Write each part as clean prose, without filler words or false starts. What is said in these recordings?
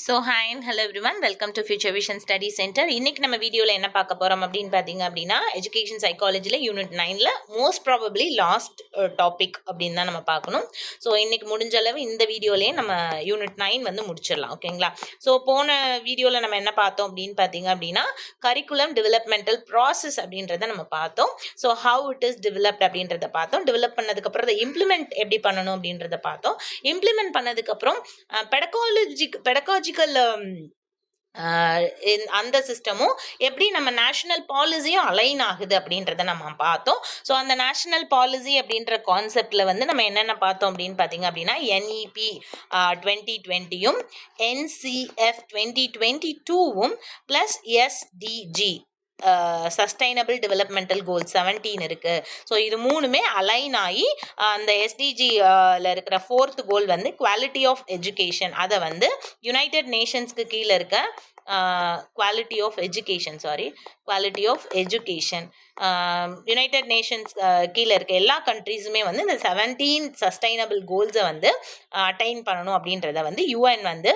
So hi and hello everyone, welcome to future vision study centre. இன்னைக்கு நம்ம வீடியோவில் என்ன பார்க்க போகிறோம் அப்படின்னு பார்த்தீங்க அப்படின்னா, எஜுகேஷன் சைக்காலஜியில் யூனிட் 9ல் மோஸ்ட் ப்ராபப்ளி லாஸ்ட் டாபிக் அப்படின்னு தான் நம்ம பார்க்கணும். ஸோ இன்னைக்கு முடிஞ்ச அளவு இந்த வீடியோலேயே நம்ம யூனிட் 9 வந்து முடிச்சிடலாம், ஓகேங்களா? ஸோ போன வீடியோவில் நம்ம என்ன பார்த்தோம் அப்படின்னு பார்த்தீங்க அப்படின்னா, கரிக்குலம் டெவலப்மெண்டல் ப்ராசஸ் அப்படின்றத நம்ம பார்த்தோம். So how it is developed அப்படின்றத பார்த்தோம். டெவலப் பண்ணதுக்கப்புறம் அதை இம்ப்ளிமெண்ட் எப்படி பண்ணணும் அப்படின்றத பார்த்தோம். இம்ப்ளிமெண்ட் பண்ணதுக்கப்புறம் பெடகாலஜிக்கல் அந்த சிஸ்டமும் எப்படி நம்ம நேஷனல் பாலிசியும் அலைன் ஆகுது அப்படின்றத நம்ம பார்த்தோம். ஸோ அந்த நேஷனல் பாலிசி அப்படின்ற கான்செப்டில் வந்து நம்ம என்னென்ன பார்த்தோம் அப்படின்னு பார்த்தீங்க அப்படின்னா, NEP 2020யும் NCF 2022வும் plus SDG sustainable developmental goal 17 இருக்கு. ஸோ இது மூணுமே அலைன் ஆகி அந்த SDGல இருக்கிற 4th கோல் வந்து குவாலிட்டி ஆஃப் எஜுகேஷன், அதை வந்து யுனைடெட் நேஷன்ஸ்க்கு கீழே இருக்க quality of education United Nations கீழே இருக்க எல்லா கண்ட்ரீஸுமே வந்து இந்த 17 சஸ்டைனபிள் கோல்ஸை வந்து அட்டைன் பண்ணணும் அப்படின்றத வந்து UN வந்து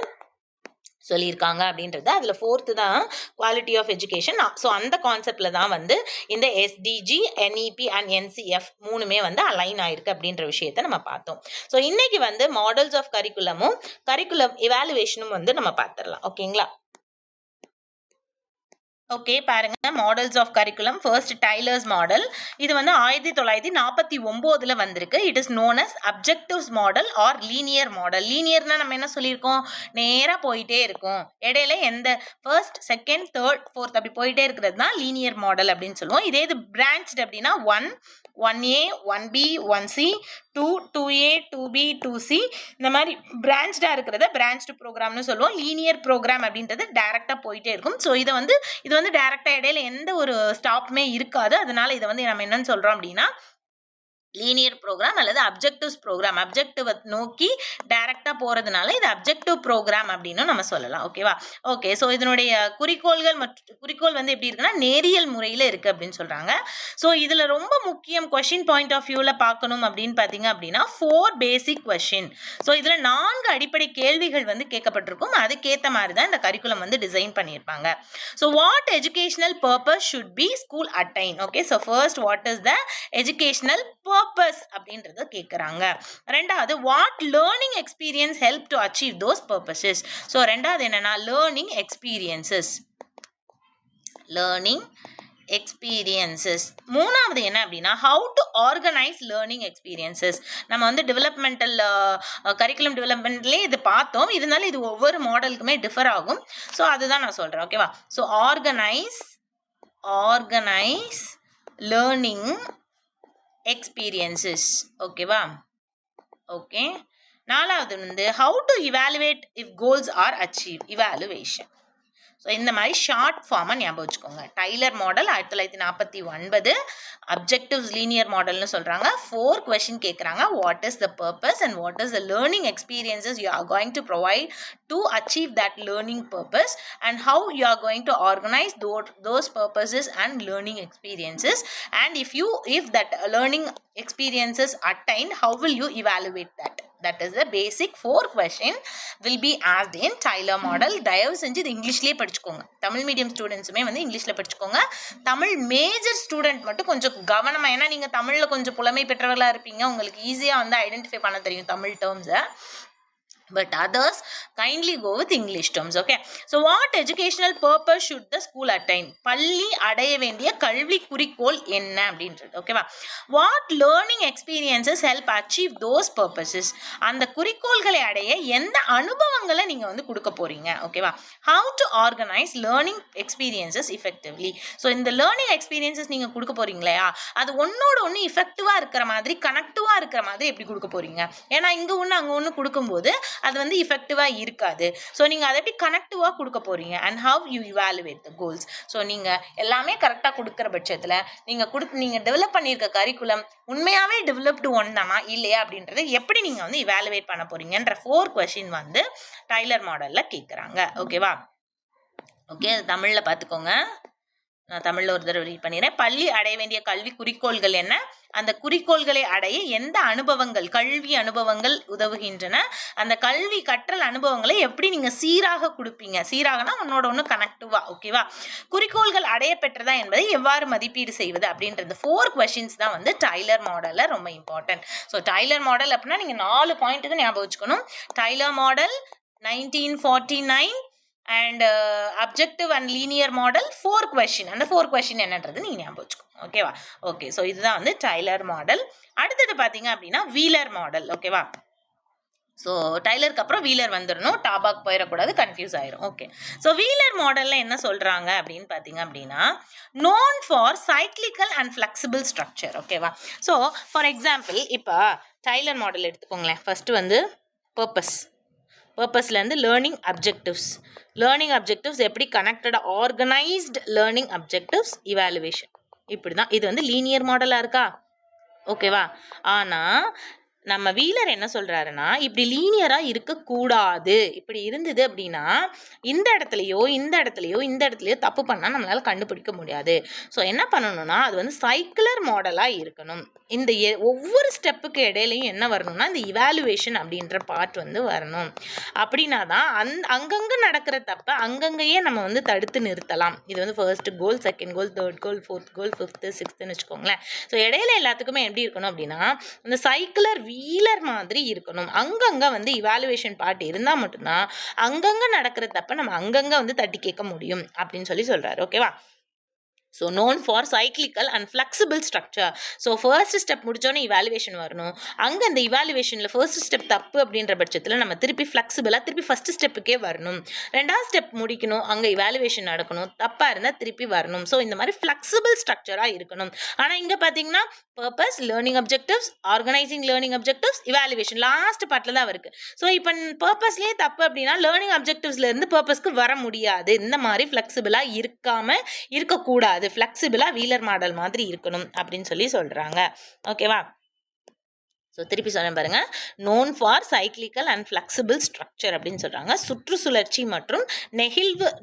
சொல்லியிருக்காங்க அப்படின்றது. அதில் 4th தான் குவாலிட்டி ஆஃப் எஜுகேஷன். ஸோ அந்த கான்செப்டில் தான் வந்து இந்த SDG, NEP அண்ட் NCF மூணுமே வந்து அலைன் ஆயிருக்கு அப்படின்ற விஷயத்த நம்ம பார்த்தோம். ஸோ இன்னைக்கு வந்து மாடல்ஸ் ஆஃப் கரிக்குலம் இவாலுவேஷனும் வந்து நம்ம பார்த்துடலாம், ஓகேங்களா? ஓகே, பாருங்க, models of curriculum. First Tyler's model. இது வந்து 1949ல் வந்திருக்கு. It is known as objectives model or linear model. லீனியர்னா நம்ம என்ன சொல்லியிருக்கோம், நேராக போயிட்டே இருக்கும், இடையில எந்த ஃபர்ஸ்ட், செகண்ட், தேர்ட், ஃபோர்த் அப்படி போயிட்டே இருக்கிறது தான் லீனியர் மாடல் அப்படின்னு சொல்லுவோம். இதே இது பிரான்ச்டு அப்படின்னா 1A 1B 1C 2A 2B 2C இந்த மாதிரி பிரான்ச்டாக இருக்கிறத பிரான்ச்டு ப்ரோக்ராம்னு சொல்லுவோம். லீனியர் ப்ரோக்ராம் அப்படின்றது டைரக்டாக போயிட்டே இருக்கும். ஸோ இது வந்து டைரக்டா இடையில எந்த ஒரு ஸ்டாப்புமே இருக்காது. அதனால இதை வந்து நம்ம என்னன்னு சொல்றோம் அப்படின்னா லீனியர் ப்ரோக்ராம் அல்லது அப்ஜெக்டிவ்ஸ் ப்ரோக்ராம். அப்ஜெக்டிவ் நோக்கி டைரக்டா போறதுனால இது அப்ஜெக்டிவ் ப்ரோக்ராம் அப்படின்னு நம்ம சொல்லலாம், ஓகேவா? ஓகே, ஸோ இதனுடைய குறிக்கோள் வந்து எப்படி இருக்குன்னா நேரியல் முறையில் இருக்கு அப்படின்னு சொல்றாங்க. ஸோ இதுல ரொம்ப முக்கியம் கொஸ்டின் பாயிண்ட் ஆஃப் வியூல பார்க்கணும் அப்படின்னு பார்த்தீங்க அப்படின்னா 4 பேசிக் கொஸ்டின். ஸோ இதுல 4 அடிப்படை கேள்விகள் வந்து கேட்கப்பட்டிருக்கும். அதுக்கேற்ற மாதிரி தான் இந்த கரிக்குலம் வந்து டிசைன் பண்ணியிருப்பாங்க. So what educational purpose should be school attain? Okay, so first what is the educational purpose அப்படின்றத கேட்குறாங்க. ரெண்டாவது what learning experience help to achieve those purposes. So ரெண்டாவது என்னன்னா லேர்னிங் எக்ஸ்பீரியன்சஸ். மூணாவது என்ன அப்படின்னா how to organise learning experiences. நம்ம வந்து கரிக்குலம் டெவலப்மெண்ட்லேயே இது பார்த்தோம், இருந்தாலும் இது ஒவ்வொரு மாடலுக்குமே டிஃபர் ஆகும். ஸோ அதுதான் நான் சொல்கிறேன், ஓகேவா? ஸோ ஆர்கனைஸ் லேர்னிங் எக்ஸ்பீரியன்சஸ், ஓகேவா? ஓகே, நாலாவது வந்து how to evaluate if goals are achieve, evaluation. So இந்த மாதிரி ஷார்ட் ஃபார்மாக ஞாபகம் வச்சுக்கோங்க. டைலர் மாடல் 1949, அப்ஜெக்டிவ்ஸ் லீனியர் மாடல்னு சொல்கிறாங்க. 4 கொஸ்டின் கேட்குறாங்க. What is the purpose and what is the learning experiences you are going to provide to achieve that learning purpose and how you are going to organise those purposes and learning experiences, and if that learning experiences attained, how will you evaluate that? That is the basic 4 question will be asked in Tyler model. தயவு செஞ்சு இது இங்கிலீஷ்லேயே படிச்சுக்கோங்க. Tamil medium ஸ்டூடெண்ட்ஸுமே வந்து இங்கிலீஷில் படிச்சுக்கோங்க. Tamil major student மட்டும் கொஞ்சம் கவனமாக, ஏன்னா நீங்கள் தமிழில் கொஞ்சம் புலமை பெற்றவர்களாக இருப்பீங்க, உங்களுக்கு ஈஸியாக வந்து ஐடென்டிஃபை பண்ண தெரியும் Tamil டேர்ம்ஸை. But others kindly go with English terms, okay? So what educational purpose should the school attain? பள்ளி அடைய வேண்டிய கல்வி குறிக்கோள் என்ன அப்படின்றது, ஓகேவா? What learning experiences help achieve those purposes? அந்த குறிக்கோள்களை அடைய எந்த அனுபவங்களை நீங்க வந்து கொடுக்க போறீங்க, ஓகேவா? How to organize learning experiences effectively? So இந்த learning experiences நீங்க கொடுக்க போறீங்களா, அது ஒன்னோட ஒன்று இஃபெக்டிவா இருக்கிற மாதிரி, கனெக்டிவா இருக்கிற மாதிரி எப்படி கொடுக்க போறீங்க? ஏன்னா இங்க ஒன்று அங்க ஒன்று கொடுக்கும்போது அது வந்து இஃபெக்டிவாக இருக்காது. ஸோ நீங்கள் அதை எப்படி கனெக்டிவாக கொடுக்க போகிறீங்க and how you evaluate the goals. So நீங்கள் எல்லாமே கரெக்டாக கொடுக்குற பட்சத்தில் நீங்கள் டெவலப் பண்ணியிருக்க கரிக்குலம் உண்மையாகவே டெவலப்டு ஒன் தானா இல்லையா அப்படின்றது எப்படி நீங்கள் வந்து இவாலுவேட் பண்ண போகிறீங்கன்ற 4 கொஸ்டின் வந்து டைலர் மாடலில் கேட்குறாங்க, ஓகேவா? ஓகே, அது தமிழில் பார்த்துக்கோங்க. நான் தமிழில் ஒரு தடவை ரீட் பண்ணிடுறேன். பள்ளி அடைய வேண்டிய கல்வி குறிக்கோள்கள் என்ன, அந்த குறிக்கோள்களை அடைய எந்த அனுபவங்கள், கல்வி அனுபவங்கள் உதவுகின்றன, அந்த கல்வி கற்றல் அனுபவங்களை எப்படி நீங்கள் சீராக கொடுப்பீங்க, சீராகனா ஒன்னோட ஒன்று கனெக்டிவா, ஓகேவா, குறிக்கோள்கள் அடைய பெற்றதா என்பதை எவ்வாறு மதிப்பீடு செய்வது அப்படின்றது 4 questions தான் வந்து டைலர் மாடலில் ரொம்ப இம்பார்ட்டன்ட். ஸோ டைலர் மாடல் அப்படின்னா நீங்கள் 4 பாயிண்ட்டுக்கு ஞாபகம் வச்சுக்கணும். Tyler model 1949 and objective and linear model 4 question. அந்த 4 question என்னன்றது நீங்கள் ஞாபகம் வச்சுக்கணும், ஓகேவா. ஓகே, ஸோ இதுதான் வந்து டைலர் மாடல். அடுத்தது பார்த்தீங்க அப்படின்னா வீலர் மாடல், ஓகேவா. ஸோ டைலருக்கு அப்புறம் வீலர் வந்துடணும், டாபாக் போயிடக்கூடாது, கன்ஃபியூஸ் ஆயிரும். ஓகே, ஸோ வீலர் மாடலில் என்ன சொல்கிறாங்க அப்படின்னு பார்த்தீங்க அப்படின்னா known for cyclical and flexible structure, ஓகேவா. ஸோ ஃபார் எக்ஸாம்பிள் இப்போ டைலர் மாடல் எடுத்துக்கோங்களேன். ஃபஸ்ட்டு வந்து பர்பஸ்லேருந்து லேர்னிங் அப்ஜெக்டிவ்ஸ் எப்படி கனெக்டடாக ஆர்கனைஸ்டு லேர்னிங் அப்ஜெக்டிவ்ஸ் இவாலுவேஷன், இப்படி தான். இது வந்து லீனியர் மாடலாக இருக்கா, ஓகேவா. ஆனால் நம்ம வீலர் என்ன சொல்கிறாருன்னா இப்படி லீனியராக இருக்கக்கூடாது. இப்படி இருந்தது அப்படின்னா இந்த இடத்துலையோ தப்பு பண்ணால் நம்மளால் கண்டுபிடிக்க முடியாது. ஸோ என்ன பண்ணணும்னா அது வந்து சைக்கிளர் மாடலாக இருக்கணும். இந்த ஒவ்வொரு ஸ்டெப்புக்கு இடையிலையும் என்ன வரணும்னா இந்த இவாலுவேஷன் அப்படின்ற பார்ட் வந்து வரணும். அப்படின்னா தான் அங்கங்கே நடக்கிற தப்பை அங்கங்கேயே நம்ம வந்து தடுத்து நிறுத்தலாம். இது வந்து first goal, second goal, third goal, fourth goal, fifth, சிக்ஸ்த்துன்னு வச்சுக்கோங்களேன். ஸோ இடையில எல்லாத்துக்குமே எப்படி இருக்கணும் அப்படின்னா இந்த சைக்கிளர் வீலர் மாதிரி இருக்கணும். அங்கங்கே வந்து இவாலுவேஷன் பார்ட் இருந்தால் மட்டும்தான் அங்கங்கே நடக்கிற தப்பை நம்ம அங்கங்கே வந்து தட்டி கேட்க முடியும் அப்படின்னு சொல்கிறாரு, ஓகேவா. So known for cyclical and flexible structure. So first step முடித்தோன்னே இவாலுவேஷன் வரணும். அங்கே அந்த இவாலுவேஷனில் ஃபர்ஸ்ட் ஸ்டெப் தப்பு அப்படின்ற பட்சத்தில் நம்ம திருப்பி ஃப்ளெக்சிபிளாக திருப்பி ஃபஸ்ட்டு ஸ்டெப்புக்கே வரணும். ரெண்டாவது ஸ்டெப் முடிக்கணும், அங்கே இவாலுவேஷன் நடக்கணும், தப்பாக இருந்தால் திருப்பி வரணும். ஸோ இந்த மாதிரி ஃப்ளெக்சிபிள் ஸ்ட்ரக்சராக இருக்கணும். ஆனால் இங்கே பார்த்தீங்கன்னா purpose, learning objectives, organising learning objectives, evaluation last பார்ட்டில் தான் இருக்குது. ஸோ இப்போ பர்பஸ்லேயே தப்பு அப்படின்னா லேர்னிங் அப்ஜெக்டிவ்ஸ்லேருந்து பர்பஸ்க்கு வர முடியாது. இந்த மாதிரி ஃப்ளெக்சிபிளாக இருக்கக்கூடாது. ஃப்ளெக்சிபிளாக வீலர் மாடல் மாதிரி இருக்கணும் அப்படின்னு சொல்கிறாங்க, ஓகேவா. ஸோ திருப்பி சொன்ன பாருங்க, known for cyclical and flexible structure அப்படின்னு சொல்கிறாங்க. சுற்றுச்சுழற்சி மற்றும்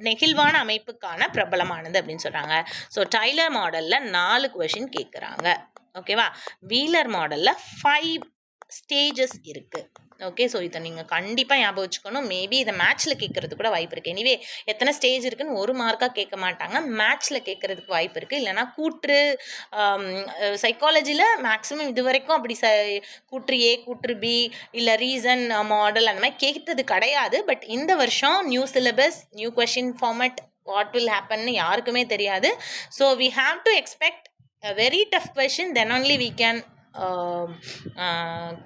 நெகிழ்வான அமைப்புக்கான பிரபலமானது அப்படின்னு சொல்கிறாங்க. ஸோ டைலர் மாடலில் 4 கொஷின் கேட்குறாங்க, ஓகேவா. வீலர் மாடலில் 5 ஸ்டேஜஸ் இருக்குது, ஓகே. ஸோ இதை நீங்கள் கண்டிப்பாக ஞாபகம் வச்சுக்கணும். மேபி இதை மேட்ச்சில் கேட்குறது கூட வாய்ப்பு இருக்குது. எனிவே எத்தனை ஸ்டேஜ் இருக்குன்னு 1 மார்க்காக கேட்க மாட்டாங்க, மேட்ச்சில் கேட்குறதுக்கு வாய்ப்பு இருக்குது. இல்லைனா கூற்று சைக்காலஜியில் மேக்ஸிமம் இது வரைக்கும் அப்படி கூற்று ஏ, கூற்று பி, இல்லை ரீசன், மாடல் அந்த மாதிரி கேட்டது கிடையாது. பட் இந்த வருஷம் new syllabus, new question format, what will ஹேப்பன்னு யாருக்குமே தெரியாது. So we have to expect a very tough question, then only we can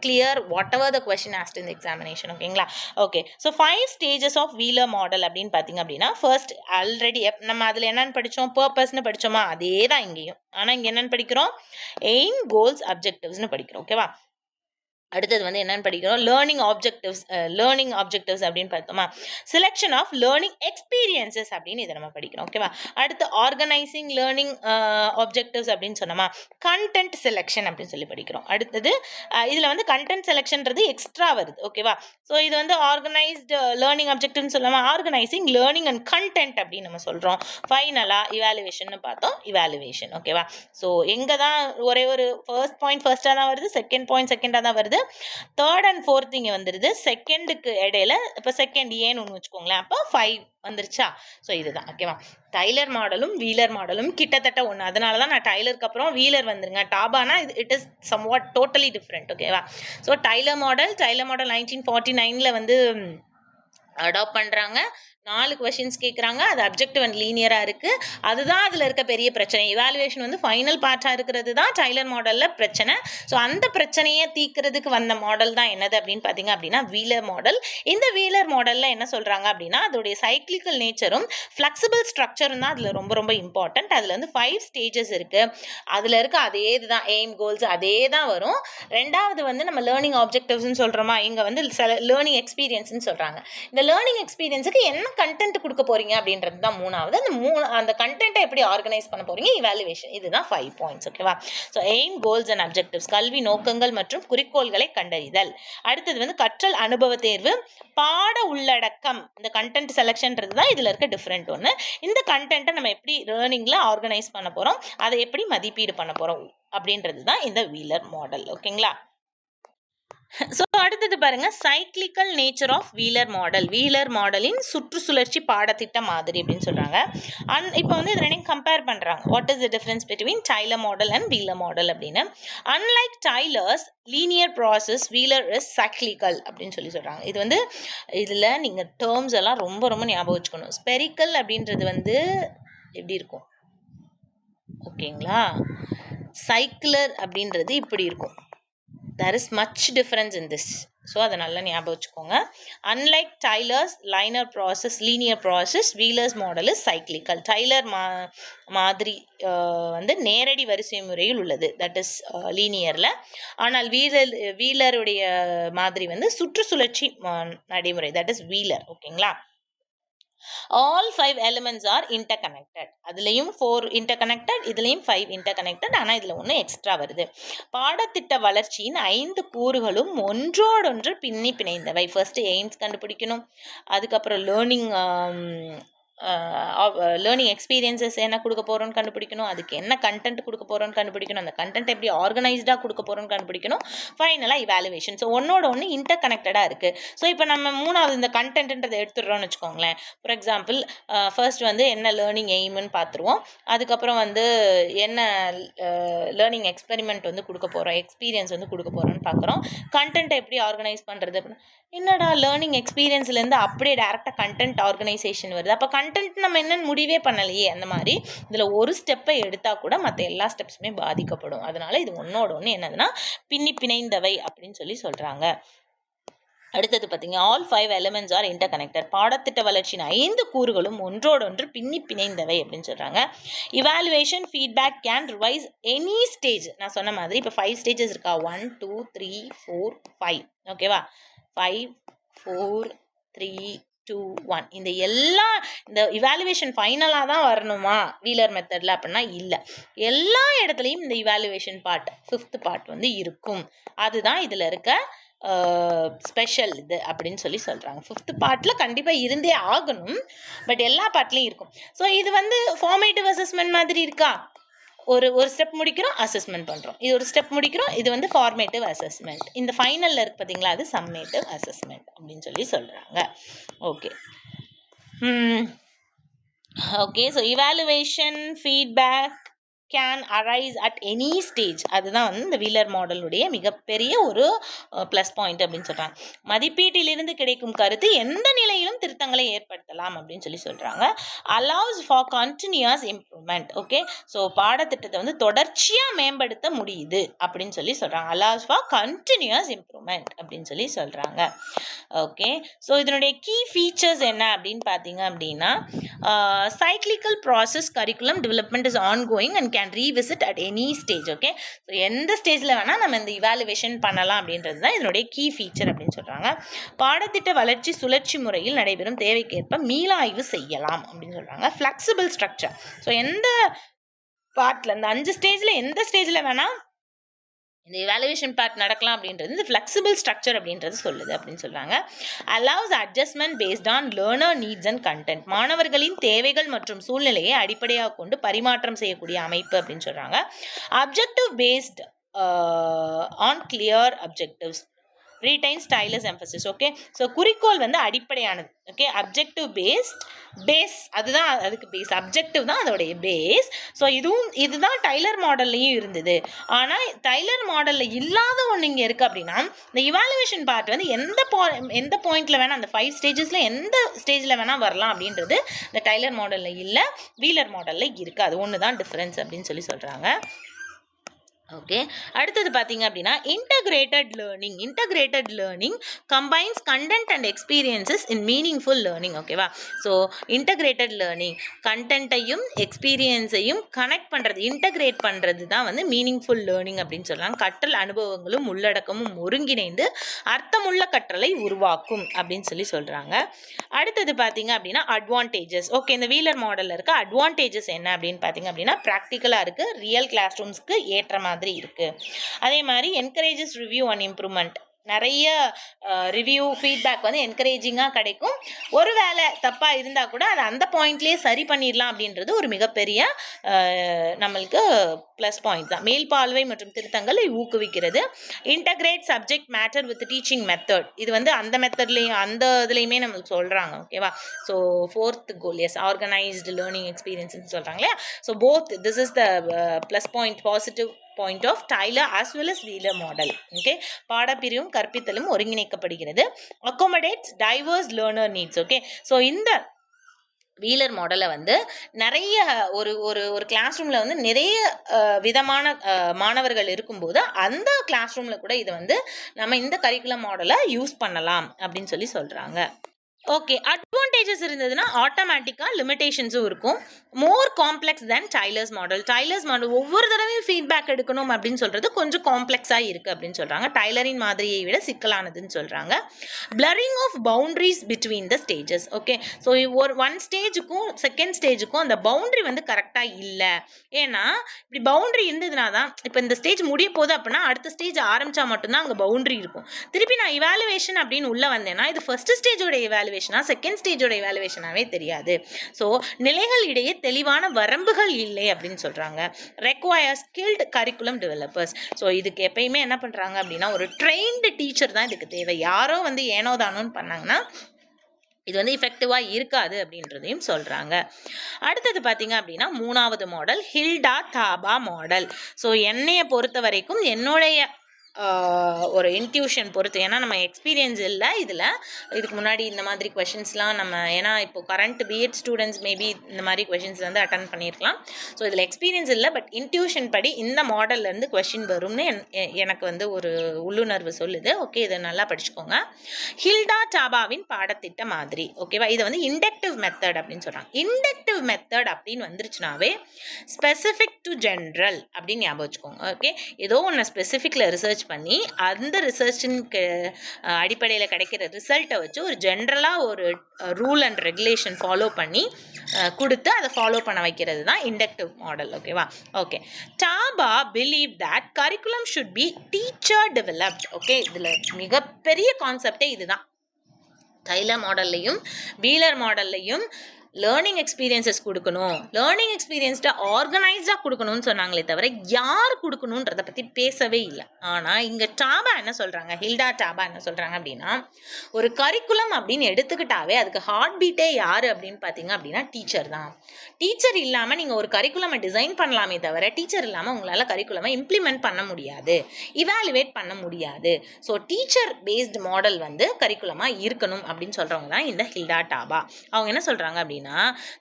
clear whatever the question asked in the examination, ஓகேங்களா. Okay, so 5 stages of Wheeler model அப்படின்னு பார்த்தீங்க அப்படின்னா first already நம்ம அதில் என்னென்னு படித்தோம், பர்பஸ்ன்னு படித்தோமா, அதே தான் இங்கேயும். ஆனால் இங்கே என்னென்னு படிக்கிறோம், எய்ம், கோல்ஸ், அப்ஜெக்டிவ்ஸ்னு படிக்கிறோம், ஓகேவா. அடுத்தது வந்து என்னன்னு படிக்கிறோம், லேர்னிங் ஆப்ஜெக்டிவ்ஸ் அப்படின்னு பார்த்தோமா, செலெக்ஷன் ஆஃப் லேர்னிங் எக்ஸ்பீரியன்சஸ் அப்படின்னு இதை நம்ம படிக்கிறோம், ஓகேவா. அடுத்து ஆர்கனைசிங் லேர்னிங் ஆப்ஜெக்டிவ்ஸ் அப்படின்னு சொன்னோமா, கண்டென்ட் செலெக்ஷன் அப்படின்னு சொல்லி படிக்கிறோம். அடுத்தது இதில் வந்து கண்டென்ட் செலெக்ஷன்றது எக்ஸ்ட்ரா வருது, ஓகேவா. ஸோ இது வந்து ஆர்கனைஸ்டு லேர்னிங் ஆப்ஜெக்டிவ்னு சொல்லாமல் ஆர்கனைசிங் லேர்னிங் அண்ட் கண்டென்ட் அப்படின்னு நம்ம சொல்கிறோம். ஃபைனலாக இவாலுவேஷன் பார்த்தோம், இவாலுவேஷன், ஓகேவா. ஸோ எங்கே தான் ஒரே ஒரு ஃபர்ஸ்ட் பாயிண்ட் ஃபர்ஸ்ட்டாக தான் வருது, செகண்ட் பாயிண்ட் செகண்டாக தான் வருது, தேர்ட் அண்ட் ஃபோர்த் இங்கே வந்துடுது. செகண்டுக்கு இடையில இப்போ செகண்ட் ஏன்னு ஒன்று வச்சுக்கோங்களேன், அப்போ 5 வந்துருச்சா. ஸோ இதுதான், ஓகேவா. டைலர் மாடலும் வீலர் மாடலும் கிட்டத்தட்ட ஒன்று. அதனால தான் நான் டைலருக்கு அப்புறம் வீலர் வந்துருங்க. டாபானா it is somewhat totally different, ஓகேவா. ஸோ டைலர் மாடல் 1949 வந்து அடாப்ட் பண்ணுறாங்க. 4 கொஷின்ஸ் கேட்குறாங்க. அது அப்ஜெக்டிவ் அண்ட் லீனியராக இருக்குது. அதுதான் அதில் இருக்க பெரிய பிரச்சனை. இவாலுவேஷன் வந்து ஃபைனல் பார்ட்டாக இருக்கிறது தான் டைலர் மாடலில் பிரச்சனை. ஸோ அந்த பிரச்சனையை தீர்க்கிறதுக்கு வந்த மாடல் தான் என்னது அப்படின்னு பார்த்தீங்க அப்படின்னா வீலர் மாடல். இந்த வீலர் மாடலில் என்ன சொல்கிறாங்க அப்படின்னா அதோடைய சைக்ளிக்கல் நேச்சரும் ஃப்ளெக்சிபிள் ஸ்ட்ரக்சரும் தான் அதில் ரொம்ப ரொம்ப இம்பார்ட்டண்ட். அதில் வந்து 5 ஸ்டேஜஸ் இருக்குது. அதில் இருக்க அதே இதுதான் எய்ம், கோல்ஸ் அதே தான் வரும். ரெண்டாவது வந்து நம்ம லேர்னிங் ஆப்ஜெக்டிவ்ஸ்ன்னு சொல்கிறோமா, இங்கே வந்து லேர்னிங் எக்ஸ்பீரியன்ஸ்ன்னு சொல்கிறாங்க. இந்த லேர்னிங் எக்ஸ்பீரியன்ஸுக்கு என்ன கண்டென்ட் கொடுக்க போறீங்க அப்படின்றது தான் மூணாவது. அந்த கண்டென்ட்டை எப்படி ஆர்கனைஸ் பண்ண போறீங்க, இவாலுவேஷன். இதுதான் 5 பாயிண்ட்ஸ். ஓகேவா? So aim, goals and objectives, கல்வி நோக்கங்கள் மற்றும் குறிக்கோள்களை கண்டறிதல். அடுத்தது வந்து கற்றல் அனுபவ தேர்வு, பாட உள்ளடக்கம். இந்த கண்டென்ட் செலெக்ஷன்றது தான் இதுல இருக்க டிஃப்ரெண்ட் ஒன்று. இந்த கண்டென்ட்டை நம்ம எப்படி லேர்னிங்ல ஆர்கனைஸ் பண்ண போறோம், அதை எப்படி மதிப்பீடு பண்ண போறோம் அப்படின்றது தான் இந்த வீலர் மாடல். ஓகேங்களா? ஸோ அடுத்தது பாருங்க, cyclical nature of Wheeler model. Wheeler மாடலின் சுற்றுச்சுழற்சி பாடத்திட்ட மாதிரி அப்படின்னு சொல்றாங்க. இப்போ வந்து இது ரெண்டையும் கம்பேர் பண்றாங்க. What is the difference between Tyler model and Wheeler model அப்படின்னு. Unlike Tyler's linear process, Wheeler is cyclical அப்படின்னு சொல்றாங்க. இது வந்து இதில் நீங்கள் டேர்ம்ஸ் எல்லாம் ரொம்ப ரொம்ப ஞாபகம் வச்சுக்கணும். ஸ்பெரிக்கல் அப்படின்றது வந்து எப்படி இருக்கும், ஓகேங்களா? சைக்கிளர் அப்படின்றது இப்படி இருக்கும். There is much difference in this. So அதை நல்லா ஞாபகம் வச்சுக்கோங்க. Unlike Tyler's linear process, linear process, Wheeler's model is cyclical. Tyler மாதிரி வந்து நேரடி வரிசை முறையில் உள்ளது, தட் இஸ் லீனியரில். ஆனால் வீலருடைய மாதிரி வந்து சுற்றுச்சுழற்சி நடைமுறை, தட் இஸ் வீலர். ஓகேங்களா? All 5 elements are interconnected. அதுலயும் 4 interconnected, இதுலயும் 5 interconnected. ஆனா இதுல ஒன்று எக்ஸ்ட்ரா வருது. பாடத்திட்ட வளர்ச்சியின் 5 கூறுகளும் ஒன்றோடொன்று பின்னி பிணைந்தவை. ஃபர்ஸ்ட் எய்ம்ஸ் கண்டுபிடிக்கணும், அதுக்கப்புறம் லேர்னிங் எக்ஸ்பீரியன்சஸ் என்ன கொடுக்க போகிறோன்னு கண்டுபிடிக்கணும், அதுக்கு என்ன கண்டென்ட் கொடுக்க போகிறோன்னு கண்டுபிடிக்கணும், அந்த கண்டென்ட் எப்படி ஆர்கனைஸ்டாக கொடுக்க போகிறோன்னு கண்டுபிடிக்கணும், ஃபைனலாக இவாலுவேஷன். ஸோ ஒன்னோட ஒன்று இன்டர் கனெக்டடாக இருக்குது. ஸோ இப்போ நம்ம மூணாவது இந்த கண்டென்ட்ன்றதை எடுத்துடுறோம்னு வச்சுக்கோங்களேன். ஃபார் எக்ஸாம்பிள் ஃபர்ஸ்ட் வந்து என்ன லேர்னிங் எய்ம்னு பார்த்துருவோம், அதுக்கப்புறம் வந்து என்ன லேர்னிங் எக்ஸ்பெரிமெண்ட் வந்து கொடுக்க போகிறோம், எக்ஸ்பீரியன்ஸ் வந்து கொடுக்க போகிறோன்னு பார்க்குறோம். கண்டென்ட்டை எப்படி ஆர்கனைஸ் பண்ணுறது அப்படின்னா, என்னடா லேர்னிங் எக்ஸ்பீரியன்ஸ்லேருந்து அப்படியே டேரெக்டாக கண்டென்ட் ஆர்கனைசேஷன் வருது, அப்போ கண்டென்ட் நம்ம என்னன்னு முடிவே பண்ணலையே. அந்த மாதிரி இதில் ஒரு ஸ்டெப்பை எடுத்தால் கூட மற்ற எல்லா ஸ்டெப்ஸுமே பாதிக்கப்படும். அதனால இது ஒன்னோட ஒன்று என்னதுன்னா பின்னி பிணைந்தவை அப்படின்னு சொல்கிறாங்க. அடுத்தது பார்த்தீங்க, ஆல் 5 elements are interconnected. பாடத்திட்ட வளர்ச்சியின் 5 கூறுகளும் ஒன்றோடொன்று பின்னி பிணைந்தவை அப்படின்னு சொல்கிறாங்க. Evaluation feedback can revise any stage. நான் சொன்ன மாதிரி இப்போ 5 ஸ்டேஜஸ் இருக்கா, 1 2 3 4 5. ஓகேவா? 5 4 3 2 1. இந்த இவாலுவேஷன் ஃபைனலாக தான் வரணுமா வீலர் மெத்தடில் அப்படின்னா இல்லை. எல்லா இடத்துலையும் இந்த இவாலுவேஷன் பார்ட், 5th பார்ட் வந்து இருக்கும். அதுதான் இதில் இருக்க ஸ்பெஷல் இது அப்படின்னு சொல்கிறாங்க. 5th பார்ட்டில் கண்டிப்பாக இருந்தே ஆகணும், பட் எல்லா பார்ட்லையும் இருக்கும். ஸோ இது வந்து ஃபார்மேட்டிவ் அசஸ்மெண்ட் மாதிரி இருக்கா, ஒரு ஸ்டெப் முடிக்கிறோம், அசஸ்மெண்ட் பண்ணுறோம், இது ஒரு ஸ்டெப் முடிக்கிறோம், இது வந்து ஃபார்மேட்டிவ் அசஸ்மெண்ட். இந்த ஃபைனலில் இருக்கு பார்த்தீங்களா, அது சம்மேட்டிவ் அசஸ்மெண்ட் அப்படின்னு சொல்கிறாங்க. Okay okay. So evaluation feedback can arise at any stage. அதுதான் வந்து இந்த வீலர் மாடலுடைய மிகப்பெரிய ஒரு ப்ளஸ் பாயிண்ட் அப்படின்னு சொல்கிறாங்க. மதிப்பீட்டிலிருந்து கிடைக்கும் கருத்து எந்த நிலையிலும் திருத்தங்களை ஏற்படுத்தலாம் அப்படின்னு சொல்கிறாங்க. Allows for continuous improvement. Okay, so பாடத்திட்டத்தை வந்து தொடர்ச்சியாக மேம்படுத்த முடியுது அப்படின்னு சொல்கிறாங்க. அலவுஸ் ஃபார் கண்டினியூஸ் இம்ப்ரூவ்மெண்ட் அப்படின்னு சொல்கிறாங்க. ஓகே, ஸோ இதனுடைய கீ ஃபீச்சர்ஸ் என்ன அப்படின்னு பார்த்தீங்க அப்படின்னா, cyclical process curriculum development is ongoing and can revisit at any stage. Okay, so எந்த ஸ்டேஜில் வேணால் நம்ம இந்த இவாலுவேஷன் பண்ணலாம் அப்படின்றது தான் இதனுடைய கீ ஃபீச்சர் அப்படின்னு சொல்கிறாங்க. பாடத்திட்ட வளர்ச்சி சுழற்சி முறையில் நடைபெறும் தேவைக்கேற்ப மீளாய்வு செய்யலாம் அப்படின்னு சொல்கிறாங்க. Flexible structure. ஸோ எந்த பார்ட்டில், இந்த 5 ஸ்டேஜில் எந்த ஸ்டேஜில் வேணால் இந்த இவாலுவேஷன் பார்ட் நடக்கலாம் அப்படின்றது இந்த ஃப்ளெக்சிபிள் ஸ்ட்ரக்சர் அப்படின்றது சொல்லுது அப்படின்னு சொல்கிறாங்க. Allows adjustment based on learner needs and content. மாணவர்களின் தேவைகள் மற்றும் சூழ்நிலையை அடிப்படையாக கொண்டு பரிமாற்றம் செய்யக்கூடிய அமைப்பு அப்படின்னு சொல்கிறாங்க. Objective based on clear objectives, retain Tyler's emphasis. Okay, so குறிக்கோள் வந்து அடிப்படையானது. ஓகே, அப்ஜெக்டிவ் பேஸ் அதுதான் அதுக்கு பேஸ், அப்ஜெக்டிவ் தான் அதோடைய பேஸ். ஸோ இதுதான் டைலர் மாடல்லையும் இருந்தது. ஆனால் டைலர் மாடலில் இல்லாத ஒன்று இங்கே இருக்குது அப்படின்னா, இந்த இவாலுவேஷன் பார்ட் வந்து எந்த பாயிண்டில் வேணால், அந்த 5 ஸ்டேஜஸில் எந்த ஸ்டேஜில் வேணால் வரலாம் அப்படின்றது இந்த டைலர் மாடலில் இல்லை, வீலர் மாடலில் இருக்குது. அது ஒன்று தான் டிஃப்ரென்ஸ் அப்படின்னு சொல்கிறாங்க. ஓகே. அடுத்தது பார்த்தீங்க அப்படின்னா, integrated learning combines content and experiences in meaningful learning. ஓகேவா? ஸோ இன்டகிரேட்டட் லேர்னிங் கன்டென்ட்டையும் எக்ஸ்பீரியன்ஸையும் கனெக்ட் பண்ணுறது, இன்டகிரேட் பண்ணுறது தான் வந்து மீனிங்ஃபுல் லேர்னிங் அப்படின்னு சொல்கிறாங்க. கற்றல் அனுபவங்களும் உள்ளடக்கமும் ஒருங்கிணைந்து அர்த்தமுள்ள கற்றலை உருவாக்கும் அப்படின்னு சொல்கிறாங்க. அடுத்தது பார்த்தீங்க அப்படின்னா அட்வான்டேஜஸ். ஓகே, இந்த வீலர் மாடலில் இருக்க அட்வான்டேஜஸ் என்ன அப்படின்னு பார்த்தீங்க அப்படின்னா, ப்ராக்டிக்கலாக இருக்குது, ரியல் கிளாஸ் ரூம்ஸ்க்கு ஏற்ற மாதிரி இருக்குது. அதே மாதிரி என்கரேஜஸ் ரிவ்யூ அண்ட் இம்ப்ரூவ்மெண்ட், நிறைய ரிவ்யூ ஃபீட்பேக் வந்து என்கரேஜிங்காக கிடைக்கும். ஒரு வேளை தப்பாக இருந்தால் கூட அதை அந்த பாயிண்ட்லேயே சரி பண்ணிடலாம் அப்படின்றது ஒரு மிகப்பெரிய நம்மளுக்கு ப்ளஸ் பாயிண்ட் தான். மேல்பார்வை மற்றும் திருத்தங்களை ஊக்குவிக்கிறது. Integrate subject matter with teaching method, இது வந்து அந்த மெத்தட்லேயும் அந்த இதுலேயுமே நம்மளுக்கு சொல்கிறாங்க. ஓகேவா? So 4th goal, yes, organised learning எக்ஸ்பீரியன்ஸ்னு சொல்கிறாங்க இல்லையா? So both this is the plus point, positive point of Tyler as well as Wheeler model. Okay, பாடப்பிரிவும் கற்பித்தலும் ஒருங்கிணைக்கப்படுகிறது. Accommodates diverse learner needs. Okay, so இந்த வீலர் மாடலை வந்து நிறைய ஒரு ஒரு ஒரு கிளாஸ் ரூமில் வந்து நிறைய விதமான மாணவர்கள் இருக்கும்போது அந்த கிளாஸ் ரூமில் கூட இதை வந்து நம்ம இந்த கரிக்குலம் மாடலை யூஸ் பண்ணலாம் அப்படின்னு சொல்கிறாங்க. ஓகே, அட்வான்டேஜஸ் இருந்ததுன்னா ஆட்டோமேட்டிக்காக லிமிடேஷன்ஸும் இருக்கும். மோர் காம்ப்ளெக்ஸ் தென் டைலர்ஸ் மாடல். டைலர்ஸ் மாடல் ஒவ்வொரு தடவையும் ஃபீட்பேக் எடுக்கணும் அப்படின்னு சொல்கிறது கொஞ்சம் காம்ப்ளெக்ஸாக இருக்குது அப்படின்னு சொல்கிறாங்க. டைலரின் மாதிரியை விட சிக்கலானதுன்னு சொல்கிறாங்க. Blurring of boundaries between the stages. Okay, so ஒரு ஒன் ஸ்டேஜுக்கும் செகண்ட் ஸ்டேஜுக்கும் அந்த பவுண்ட்ரி வந்து கரெக்டாக இல்லை. ஏன்னா இப்படி பவுண்ட்ரி இருந்ததுனா தான் இப்போ இந்த ஸ்டேஜ் முடிய போகுது அப்படின்னா அடுத்த ஸ்டேஜ் ஆரம்பித்தா மட்டும்தான் அங்கே பவுண்ட்ரி இருக்கும். திருப்பி நான் இவாலுவேஷன் அப்படின்னு உள்ளே வந்தேன்னா இது ஃபர்ஸ்ட் ஸ்டேஜோட செகண்ட் ஸ்டேஜோட இவாலுவேஷனாவே தெரியாது. ஸோ நிலைகள் இடையே தெளிவான வரம்புகள் இல்லை அப்படின்னு சொல்றாங்க. Require skilled curriculum developers. So இதுக்கு எப்பயுமே என்ன பண்றாங்க அப்படின்னா ஒரு ட்ரெயின்டு டீச்சர் தான் இதுக்கு தேவை. யாரோ வந்து ஏனோ தானோன்னு பண்ணாங்கன்னா இது வந்து இஃபெக்டிவாக இருக்காது அப்படின்றதையும் சொல்கிறாங்க. அடுத்தது பார்த்தீங்க அப்படின்னா 3வது model Hilda Taba model. So என்னையை பொறுத்த வரைக்கும் என்னுடைய ஒரு இன்ட்யூஷன் பொறுத்து, ஏன்னா நம்ம எக்ஸ்பீரியன்ஸ் இல்லை இதில், இதுக்கு முன்னாடி இந்த மாதிரி கொஷின்ஸ்லாம் நம்ம, ஏன்னா இப்போ கரண்ட் பிஎட் ஸ்டூடெண்ட்ஸ் மேபி இந்த மாதிரி கொஷின்ஸ் வந்து அட்டன் பண்ணியிருக்கலாம். ஸோ இதில் எக்ஸ்பீரியன்ஸ் இல்லை, பட் இன்ட்யூஷன் படி இந்த மாடல்லேருந்து கொஷின் வரும்னு எனக்கு வந்து ஒரு உள்ளுணர்வு சொல்லுது. ஓகே, இதை நல்லா படிச்சுக்கோங்க. ஹில்டா டாபாவின் பாடத்திட்ட மாதிரி. ஓகேவா? இதை வந்து இண்டக்டிவ் மெத்தட் அப்படின்னு சொல்கிறாங்க. இண்டக்டிவ் மெத்தட் அப்படின்னு வந்துருச்சுனாவே ஸ்பெசிஃபிக் டு ஜென்ரல் அப்படின்னு ஞாபகம் வச்சுக்கோங்க. ஓகே, ஏதோ ஒன்று ஸ்பெசிஃபிக்கில் ரிசர்ச் பண்ணி அந்த ரிசர்ச்சின் அடிப்படையில் கிடைக்கிற ரிசல்ட்டை வச்சு ஒரு ஜென்ரலாக ஒரு ரூல் அண்ட் ரெகுலேஷன் ஃபாலோ பண்ணி கொடுத்து அதை ஃபாலோ பண்ண வைக்கிறது தான் இண்டக்டிவ் மாடல். ஓகேவா? Okay, Taba believe that curriculum should be teacher developed. Okay, இதில் மிகப்பெரிய கான்செப்டே இதுதான். டைலர் மாடல்லையும் வீலர் மாடல்லையும் லேர்னிங் எக்ஸ்பீரியன்ஸஸ் கொடுக்கணும், லேர்னிங் எக்ஸ்பீரியன்ஸ்டாக ஆர்கனைஸ்டாக கொடுக்கணும்னு சொன்னாங்களே தவிர யார் கொடுக்கணுன்றதை பற்றி பேசவே இல்லை. ஆனால் இங்கே டாபா என்ன சொல்கிறாங்க, ஹில்டா டாபா என்ன சொல்கிறாங்க அப்படின்னா ஒரு கரிக்குலம் அப்படின்னு எடுத்துக்கிட்டாவே அதுக்கு ஹார்ட் பீட்டே யார் அப்படின்னு பார்த்தீங்க அப்படின்னா டீச்சர் தான். டீச்சர் இல்லாமல் நீங்கள் ஒரு கரிக்குலமை டிசைன் பண்ணலாமே தவிர டீச்சர் இல்லாமல் உங்களால் கரிக்குலமை இம்ப்ளிமெண்ட் பண்ண முடியாது, இவாலுவேட் பண்ண முடியாது. ஸோ டீச்சர் பேஸ்டு மாடல் வந்து கரிக்குலமாக இருக்கணும் அப்படின்னு சொல்கிறவங்க தான் இந்த ஹில்டா டாபா. அவங்க என்ன சொல்கிறாங்க அப்படின்னா,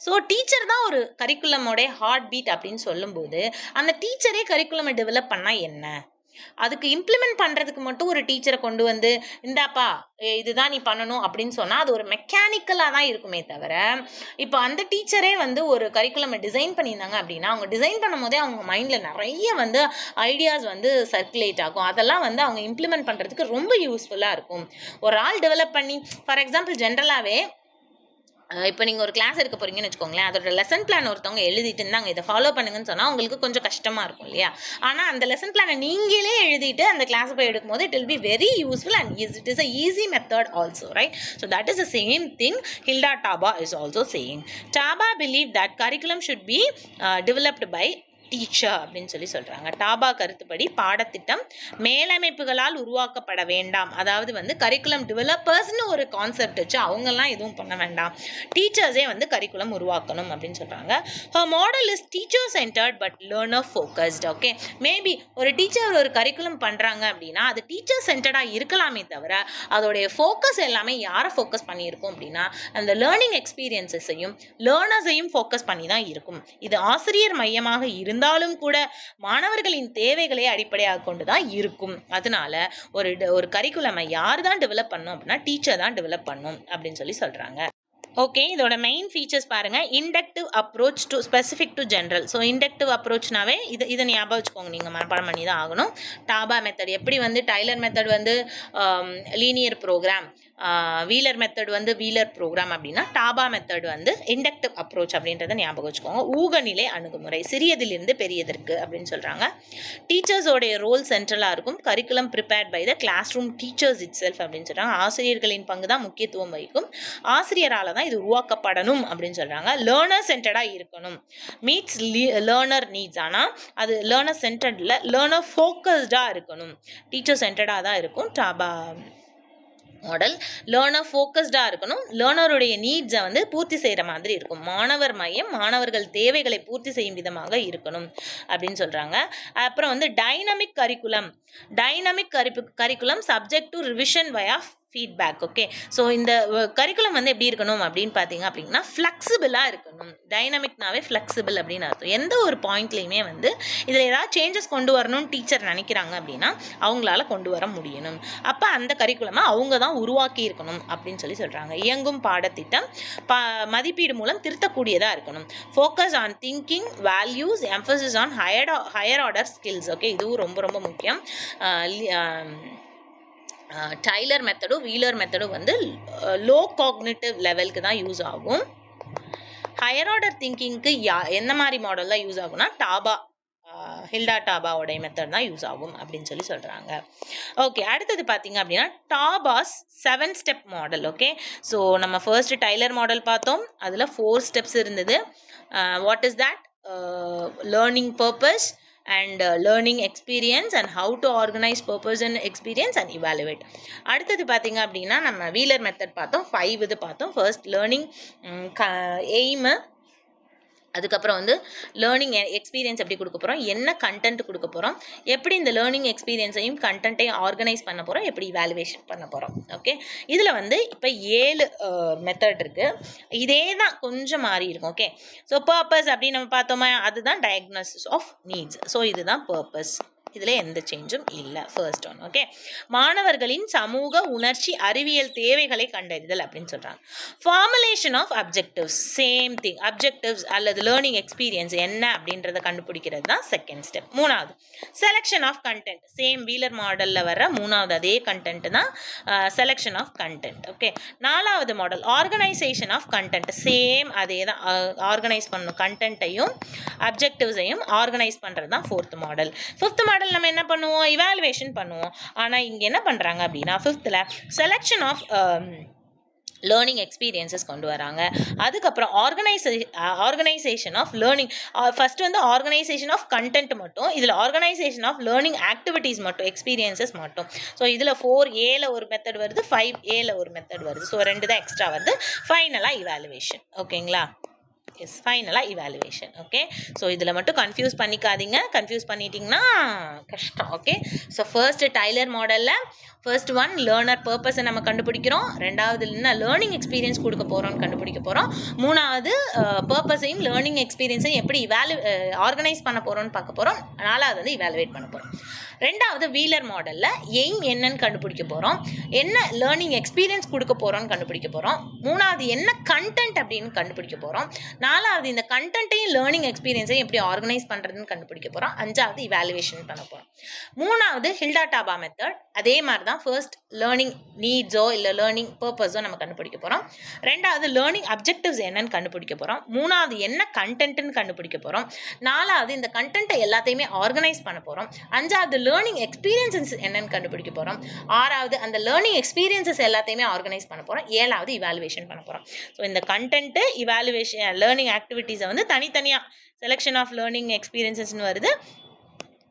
ஸோ டீச்சர் தான் ஒரு கரிக்குலமோட ஹார்ட் பீட் அப்படின்னு சொல்லும்போது அந்த டீச்சரே கரிக்குலமை டெவலப் பண்ணால் என்ன, அதுக்கு இம்ப்ளிமெண்ட் பண்ணுறதுக்கு மட்டும் ஒரு டீச்சரை கொண்டு வந்து இந்தாப்பா இதுதான் நீ பண்ணணும் அப்படின்னு சொன்னால் அது ஒரு மெக்கானிக்கலாக தான் இருக்குமே தவிர, இப்போ அந்த டீச்சரே வந்து ஒரு கரிக்குலமை டிசைன் பண்ணியிருந்தாங்க அப்படின்னா அவங்க டிசைன் பண்ணும் போதே அவங்க மைண்டில் நிறைய வந்து ஐடியாஸ் வந்து சர்க்குலேட் ஆகும். அதெல்லாம் வந்து அவங்க இம்ப்ளிமெண்ட் பண்ணுறதுக்கு ரொம்ப யூஸ்ஃபுல்லாக இருக்கும். ஒரு ஆள் டெவலப் பண்ணி, ஃபார் எக்ஸாம்பிள் ஜென்ரலாகவே இப்போ நீங்கள் ஒரு கிளாஸ் எடுக்க போகிறீங்கன்னு வச்சுக்கோங்களேன், அதோட லெசன் பிளான் ஒருத்தவங்க எழுதிட்டு இருந்தாங்க இதை ஃபாலோ பண்ணுங்கன்னு சொன்னால் உங்களுக்கு கொஞ்சம் கஷ்டமாக இருக்கும் இல்லையா? ஆனால் அந்த லெசன் பிளானை நீங்களே எழுதிட்டு அந்த கிளாஸை போய் எடுக்கும்போது it will be very useful and it is a easy method also, right? So that is the same thing Hilda Taba is also saying. Taba believe that curriculum should be developed by teacher அப்படின்னு சொல்கிறாங்க. டாபா கருத்துப்படி பாடத்திட்டம் மேலமைப்புகளால் உருவாக்கப்பட வேண்டாம். அதாவது வந்து curriculum டெவலப்பர்ஸ்னு ஒரு concept வச்சு அவங்கெல்லாம் எதுவும் பண்ண வேண்டாம், டீச்சர்ஸே வந்து கரிக்குலம் உருவாக்கணும் அப்படின்னு சொல்கிறாங்க. her model is teacher centered but learner focused. Okay, maybe ஒரு டீச்சர் ஒரு கரிக்குலம் பண்ணுறாங்க அப்படின்னா அது டீச்சர் சென்டர்டாக இருக்கலாமே தவிர அதோடைய ஃபோக்கஸ் எல்லாமே யாரை ஃபோக்கஸ் பண்ணியிருக்கும் அப்படின்னா அந்த லேர்னிங் எக்ஸ்பீரியன்ஸஸையும் லேர்னர்ஸையும் ஃபோக்கஸ் பண்ணி தான் இருக்கும். இது ஆசிரியர் மையமாக இருந்து இருந்தாலும் கூட மாணவர்களின் தேவைகளை அடிப்படையாக கொண்டு தான் இருக்கும். அதனால ஒரு கரிக்குலமை யார் தான் டெவலப் பண்ணும் அப்படின்னா டீச்சர் தான் டெவலப் பண்ணும் அப்படின்னு சொல்றாங்க. ஓகே, இதோட மெயின் ஃபீச்சர்ஸ் பாருங்க. Inductive approach to specific to general. So inductive அப்ரோச்னாவே இதை ஞாபகம் வச்சுக்கோங்க, நீங்கள் மனப்பாடம் பண்ணி தான் ஆகணும். டாபா மெத்தட் எப்படி வந்து டைலர் மெத்தட் வந்து லீனியர் ப்ரோக்ராம், வீலர் மெத்தட் வந்து வீலர் ப்ரோக்ராம் அப்படின்னா டாபா மெத்தட் வந்து இண்டக்டிவ் அப்ரோச் அப்படின்றத ஞாபகம் வச்சுக்கோங்க. ஊகநிலை அணுகுமுறை, சிறியதிலிருந்து பெரியதற்கு அப்படின்னு சொல்கிறாங்க. டீச்சர்ஸோடைய ரோல் சென்ட்ரலாக இருக்கும். Curriculum prepared by the classroom teachers itself அப்படின்னு சொல்கிறாங்க. ஆசிரியர்களின் பங்கு தான் முக்கியத்துவம் வகிக்கும். ஆசிரியரால் தான் இது உருவாக்கப்படணும் அப்படின்னு சொல்கிறாங்க. லேர்னர் சென்டர்டாக இருக்கணும். Meets learner needs. ஆனால் அது லேர்னர் சென்டர்டில் லேர்னர் ஃபோக்கஸ்டாக இருக்கணும். டீச்சர் சென்டர்டாக தான் இருக்கும் டாபா மாடல். லேர்னர் ஃபோக்கஸ்டாக இருக்கணும். லேர்னருடைய நீட்ஸை வந்து பூர்த்தி செய்கிற மாதிரி இருக்கும். மாணவர் மையம், மாணவர்கள் தேவைகளை பூர்த்தி செய்யும் விதமாக இருக்கணும் அப்படின்னு சொல்கிறாங்க. அப்புறம் வந்து dynamic curriculum subject to revision via feedback. Okay, so இந்த கரிக்குலம் வந்து எப்படி இருக்கணும் அப்படின்னு பார்த்தீங்க அப்படின்னா ஃப்ளெக்சிபிளாக இருக்கணும். டைனமிக்னாவே ஃப்ளெக்சிபிள் அப்படின்னு அர்த்தம். எந்த ஒரு பாயிண்ட்லேயுமே வந்து இதில் ஏதாவது சேஞ்சஸ் கொண்டு வரணும்னு டீச்சர் நினைக்கிறாங்க அப்படின்னா அவங்களால கொண்டு வர முடியணும். அப்போ அந்த கரிக்குலமை அவங்க தான் உருவாக்கி இருக்கணும் அப்படின்னு சொல்கிறாங்க. இயங்கும் பாடத்திட்டம் மதிப்பீடு மூலம் திருத்தக்கூடியதாக இருக்கணும். Focus on thinking, values, emphasis on higher order skills. Okay, இதுவும் ரொம்ப ரொம்ப முக்கியம். டைலர் மெத்தடும் வீலர் மெத்தடும் வந்து லோ காக்னிட்டிவ் லெவலுக்கு தான் யூஸ் ஆகும். ஹையர் ஆர்டர் திங்கிங்க்கு எந்த மாதிரி மாடல் தான் யூஸ் ஆகும்னா ஹில்டா டாபாவோடைய மெத்தட் தான் யூஸ் ஆகும் அப்படின்னு சொல்கிறாங்க. ஓகே, அடுத்தது பார்த்தீங்க அப்படின்னா டாபாஸ் 7 ஸ்டெப் மாடல். ஓகே, ஸோ நம்ம ஃபர்ஸ்ட் டைலர் மாடல் பார்த்தோம். அதில் 4 ஸ்டெப்ஸ் இருந்தது. What is that? Learning purpose and learning experience and how to organize purpose and experience and evaluate. அடுத்தது பார்த்தீங்க அப்படின்னா நம்ம வீலர் மெத்தட் பார்த்தோம். 5 இது பார்த்தோம். ஃபர்ஸ்ட் லேர்னிங் எய்மு, அதுக்கப்புறம் வந்து லேர்னிங் எக்ஸ்பீரியன்ஸ் எப்படி கொடுக்க போகிறோம், என்ன கண்டென்ட் கொடுக்க போகிறோம், எப்படி இந்த லேர்னிங் எக்ஸ்பீரியன்ஸையும் கண்டென்ட்டையும் ஆர்கனைஸ் பண்ண போகிறோம், எப்படி இவாலுவேஷன் பண்ண போகிறோம். ஓகே, இதில் வந்து இப்போ 7 மெத்தட் இருக்குது. இதே தான் கொஞ்சம் மாறி இருக்கும். ஓகே, ஸோ பர்பஸ் அப்படின்னு நம்ம பார்த்தோமா, அதுதான் டயக்னோசிஸ் ஆஃப் நீட்ஸ். ஸோ இதுதான் பர்பஸ். இதில் எந்த சேஞ்சும் இல்லை. First one. ஓகே, மாணவர்களின் சமூக உணர்ச்சி அறிவியல் தேவைகளை கண்டறிதல் அப்படின்னு சொல்கிறாங்க. Formulation of objectives, same thing. Objectives அல்லது லேர்னிங் எக்ஸ்பீரியன்ஸ் என்ன அப்படின்றத கண்டுபிடிக்கிறது தான் செகண்ட் ஸ்டெப். மூணாவது selection of content. Same Wheeler மாடலில் வர மூணாவது அதே கண்டென்ட் தான் செலெக்ஷன் ஆஃப் கண்டென்ட். ஓகே, நாலாவது model organisation of content. Same அதே தான், ஆர்கனைஸ் பண்ணணும். கண்டென்ட்டையும் அப்ஜெக்டிவ்ஸையும் ஆர்கனைஸ் பண்ணுறது தான் ஃபோர்த் மாடல். ஃபிஃப்த் மாடல் நம்ம என்ன பண்ணுவோம், இவாலுவேஷன் பண்ணுவோம். ஆனால் இங்கே என்ன பண்ணுறாங்க அப்படின்னா ஃபிஃப்த்தில் செலெக்ஷன் ஆஃப் லேர்னிங் எக்ஸ்பீரியன்ஸஸ் கொண்டு வராங்க. அதுக்கப்புறம் ஆர்கனைசேஷன் ஆஃப் லேர்னிங். ஃபஸ்ட்டு வந்து ஆர்கனைசேஷன் ஆஃப் கண்டென்ட் மட்டும், இதில் ஆர்கனைசேஷன் ஆஃப் லேர்னிங் ஆக்டிவிட்டீஸ் மட்டும், எக்ஸ்பீரியன்ஸஸ் மட்டும். ஸோ இதில் 4Aல ஒரு மெத்தட் வருது, 5Aல ஒரு மெத்தட் வருது. ஸோ 2 தான் எக்ஸ்ட்ரா வருது. ஃபைனலாக இவாலுவேஷன். ஓகேங்களா? எஸ், ஃபைனலாக இவாலுவேஷன். ஓகே, ஸோ இதில் மட்டும் கன்ஃபியூஸ் பண்ணிக்காதீங்க. கன்ஃபியூஸ் பண்ணிட்டீங்கன்னா கஷ்டம். ஓகே, ஸோ ஃபர்ஸ்ட் டைலர் மாடலில் ஃபர்ஸ்ட் ஒன் லேர்னர் பர்பஸை நம்ம கண்டுபிடிக்கிறோம். ரெண்டாவது என்ன லேர்னிங் எக்ஸ்பீரியன்ஸ் கொடுக்க போகிறோம்னு கண்டுபிடிக்க போகிறோம். மூணாவது பர்பஸையும் லேர்னிங் எக்ஸ்பீரியன்ஸையும் எப்படி ஆர்கனைஸ் பண்ண போகிறோம்னு பார்க்க போகிறோம். நாலாவது வந்து இவாலுவேட் பண்ண போகிறோம். ரெண்டாவது வீலர் மாடலில் எய்ம் என்னன்னு கண்டுபிடிக்க போகிறோம். என்ன லேர்னிங் எக்ஸ்பீரியன்ஸ் கொடுக்க போகிறோம்னு கண்டுபிடிக்க போகிறோம். மூணாவது என்ன கண்டென்ட் அப்படின்னு கண்டுபிடிக்க போகிறோம். நாலாவது இந்த கண்டென்ட்டையும் லேர்னிங் எக்ஸ்பீரியன்ஸையும் எப்படி ஆர்கனைஸ் பண்ணுறதுன்னு கண்டுபிடிக்க போகிறோம். அஞ்சாவது இவாலுவேஷன் பண்ண போகிறோம். மூணாவது ஹில்டா டாபா மெத்தட். அதே மாதிரி தான் ஃபர்ஸ்ட் லேர்னிங் நீட்ஸோ இல்லை லேர்னிங் பர்பஸோ நம்ம கண்டுபிடிக்க போகிறோம். ரெண்டாவது லேர்னிங் அப்ஜெக்டிவ்ஸ் என்னன்னு கண்டுபிடிக்க போகிறோம். மூணாவது என்ன கண்டென்ட்னு கண்டுபிடிக்க போகிறோம். நாலாவது இந்த கண்டென்ட்டை எல்லாத்தையுமே ஆர்கனைஸ் பண்ண போகிறோம். அஞ்சாவது லேர்னிங் எக்ஸ்பீரியன்ஸஸ் என்னன்னு கண்டுபிடிக்க போகிறோம். ஆறாவது அந்த லேர்னிங் எக்ஸ்பீரியன்ஸஸ் எல்லாத்தையுமே ஆர்கனைஸ் பண்ண போகிறோம். ஏழாவது இவாலுவேஷன் பண்ண போகிறோம். ஸோ இந்த கண்டென்ட்டு, இவாலுவேஷன், லேர்னிங் ஆக்டிவிட்டீஸை வந்து தனித்தனியாக செலெக்ஷன் ஆஃப் லேர்னிங் எக்ஸ்பீரியன்ஸஸ்னு வருது.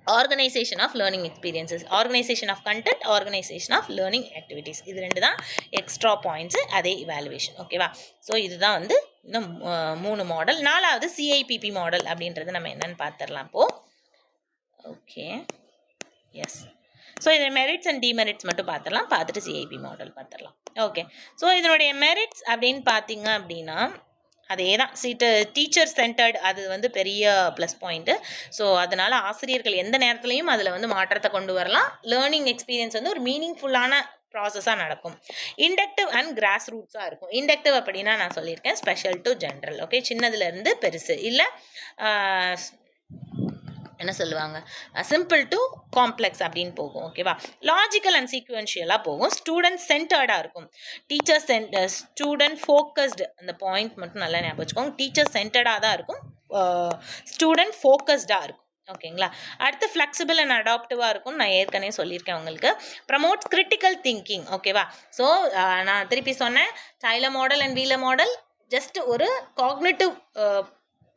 Organisation of learning experiences, organisation of content, organisation of learning activities. இது 2 தான் எக்ஸ்ட்ரா பாயிண்ட்ஸு. அதே இவாலுவேஷன். ஓகேவா? ஸோ இதுதான் வந்து இந்த 3 மாடல். நாலாவது CIPP மாடல் அப்படின்றது நம்ம என்னன்னு பார்த்துடலாம் இப்போது. Okay, yes. ஸோ இதில் மெரிட்ஸ் அண்ட் டிமெரிட்ஸ் மட்டும் பார்த்துடலாம். பார்த்துட்டு CIP மாடல் பார்த்துடலாம். ஓகே, ஸோ இதனுடைய மெரிட்ஸ் அப்படின்னு பார்த்தீங்க அப்படின்னா அதே தான் டீச்சர் சென்டர்ட் அது வந்து பெரிய ப்ளஸ் பாயிண்ட்டு. ஸோ அதனால் ஆசிரியர்கள் எந்த நேரத்துலையும் அதில் வந்து மாற்றத்தை கொண்டு வரலாம். லேர்னிங் எக்ஸ்பீரியன்ஸ் வந்து ஒரு மீனிங்ஃபுல்லான ப்ராசஸாக நடக்கும். இண்டக்டிவ் அண்ட் கிராஸ் ரூட்ஸாக இருக்கும். இண்டக்டிவ் அப்படின்னா நான் சொல்லியிருக்கேன் ஸ்பெஷல் டு ஜென்ரல். ஓகே, சின்னதுலேருந்து பெருசு, இல்லை என்ன சொல்லுவாங்க, சிம்பிள் டு காம்ப்ளெக்ஸ் அப்படின்னு போகும். ஓகேவா, லாஜிக்கல் அண்ட் சீக்வென்ஷியலாக போகும். ஸ்டூடெண்ட் சென்டர்டாக இருக்கும். டீச்சர் ஸ்டூடெண்ட் ஃபோக்கஸ்டு, அந்த பாயிண்ட் மட்டும் நல்லா ஞாபகம் வச்சுக்கோங்க. டீச்சர் சென்டர்டாக தான் இருக்கும், ஸ்டூடெண்ட் ஃபோக்கஸ்டாக இருக்கும். ஓகேங்களா, அடுத்து ஃப்ளெக்சிபிள் அண்ட் அடாப்டிவாக இருக்கும். நான் ஏற்கனவே சொல்லியிருக்கேன் உங்களுக்கு. Promotes critical thinking. ஓகேவா, ஸோ நான் திருப்பி சொன்னேன், Tyler model and Wheeler model just ஒரு காக்னிட்டிவ்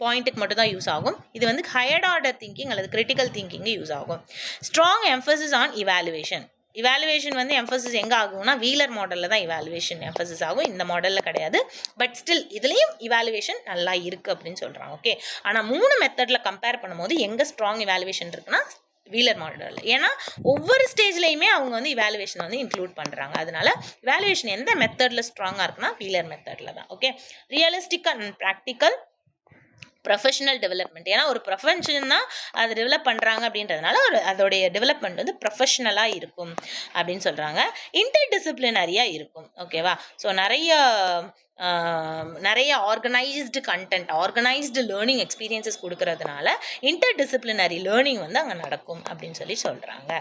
பாயிண்ட்டுக்கு மட்டும் தான் யூஸ் ஆகும். இது வந்து ஹையர் ஆர்டர் திங்கிங் அல்லது கிரிட்டிக்கல் திங்கிங்கு யூஸ் ஆகும். Strong emphasis on evaluation. Evaluation வந்து எம்ஃபசிஸ் எங்கே ஆகும்னா வீலர் மாடலில் தான் இவாலுவேஷன் எம்ஃபசிஸ் ஆகும், இந்த மாடலில் கிடையாது. பட் ஸ்டில் இதுலேயும் இவாலுவேஷன் நல்லா இருக்குது அப்படின்னு சொல்கிறாங்க. ஓகே, ஆனால் 3 மெத்தடில் கம்பேர் பண்ணும்போது எங்கே ஸ்ட்ராங் இவாலுவேஷன் இருக்குன்னா வீலர் மாடல். ஏன்னா ஒவ்வொரு ஸ்டேஜ்லையுமே அவங்க வந்து இவாலுவேஷன் வந்து இன்க்ளூட் பண்ணுறாங்க. அதனால இவாலுவேஷன் எந்த மெத்தடில் ஸ்ட்ராங்காக இருக்குன்னா வீலர் மெத்தடில் தான். Okay, realistic and practical, professional development. ஏன்னா ஒரு ப்ரொஃபஷன் தான் அதை டெவலப் பண்ணுறாங்க அப்படின்றதுனால அதோடைய டெவலப்மெண்ட் வந்து ப்ரொஃபஷ்னலாக இருக்கும் அப்படின்னு சொல்கிறாங்க. இன்டர் டிசிப்ளினரியாக இருக்கும். ஓகேவா, ஸோ நிறைய organised content, organised learning experiences கொடுக்கறதுனால இன்டர் டிசிப்ளினரி லேர்னிங் வந்து அங்கே நடக்கும் அப்படின்னு சொல்கிறாங்க.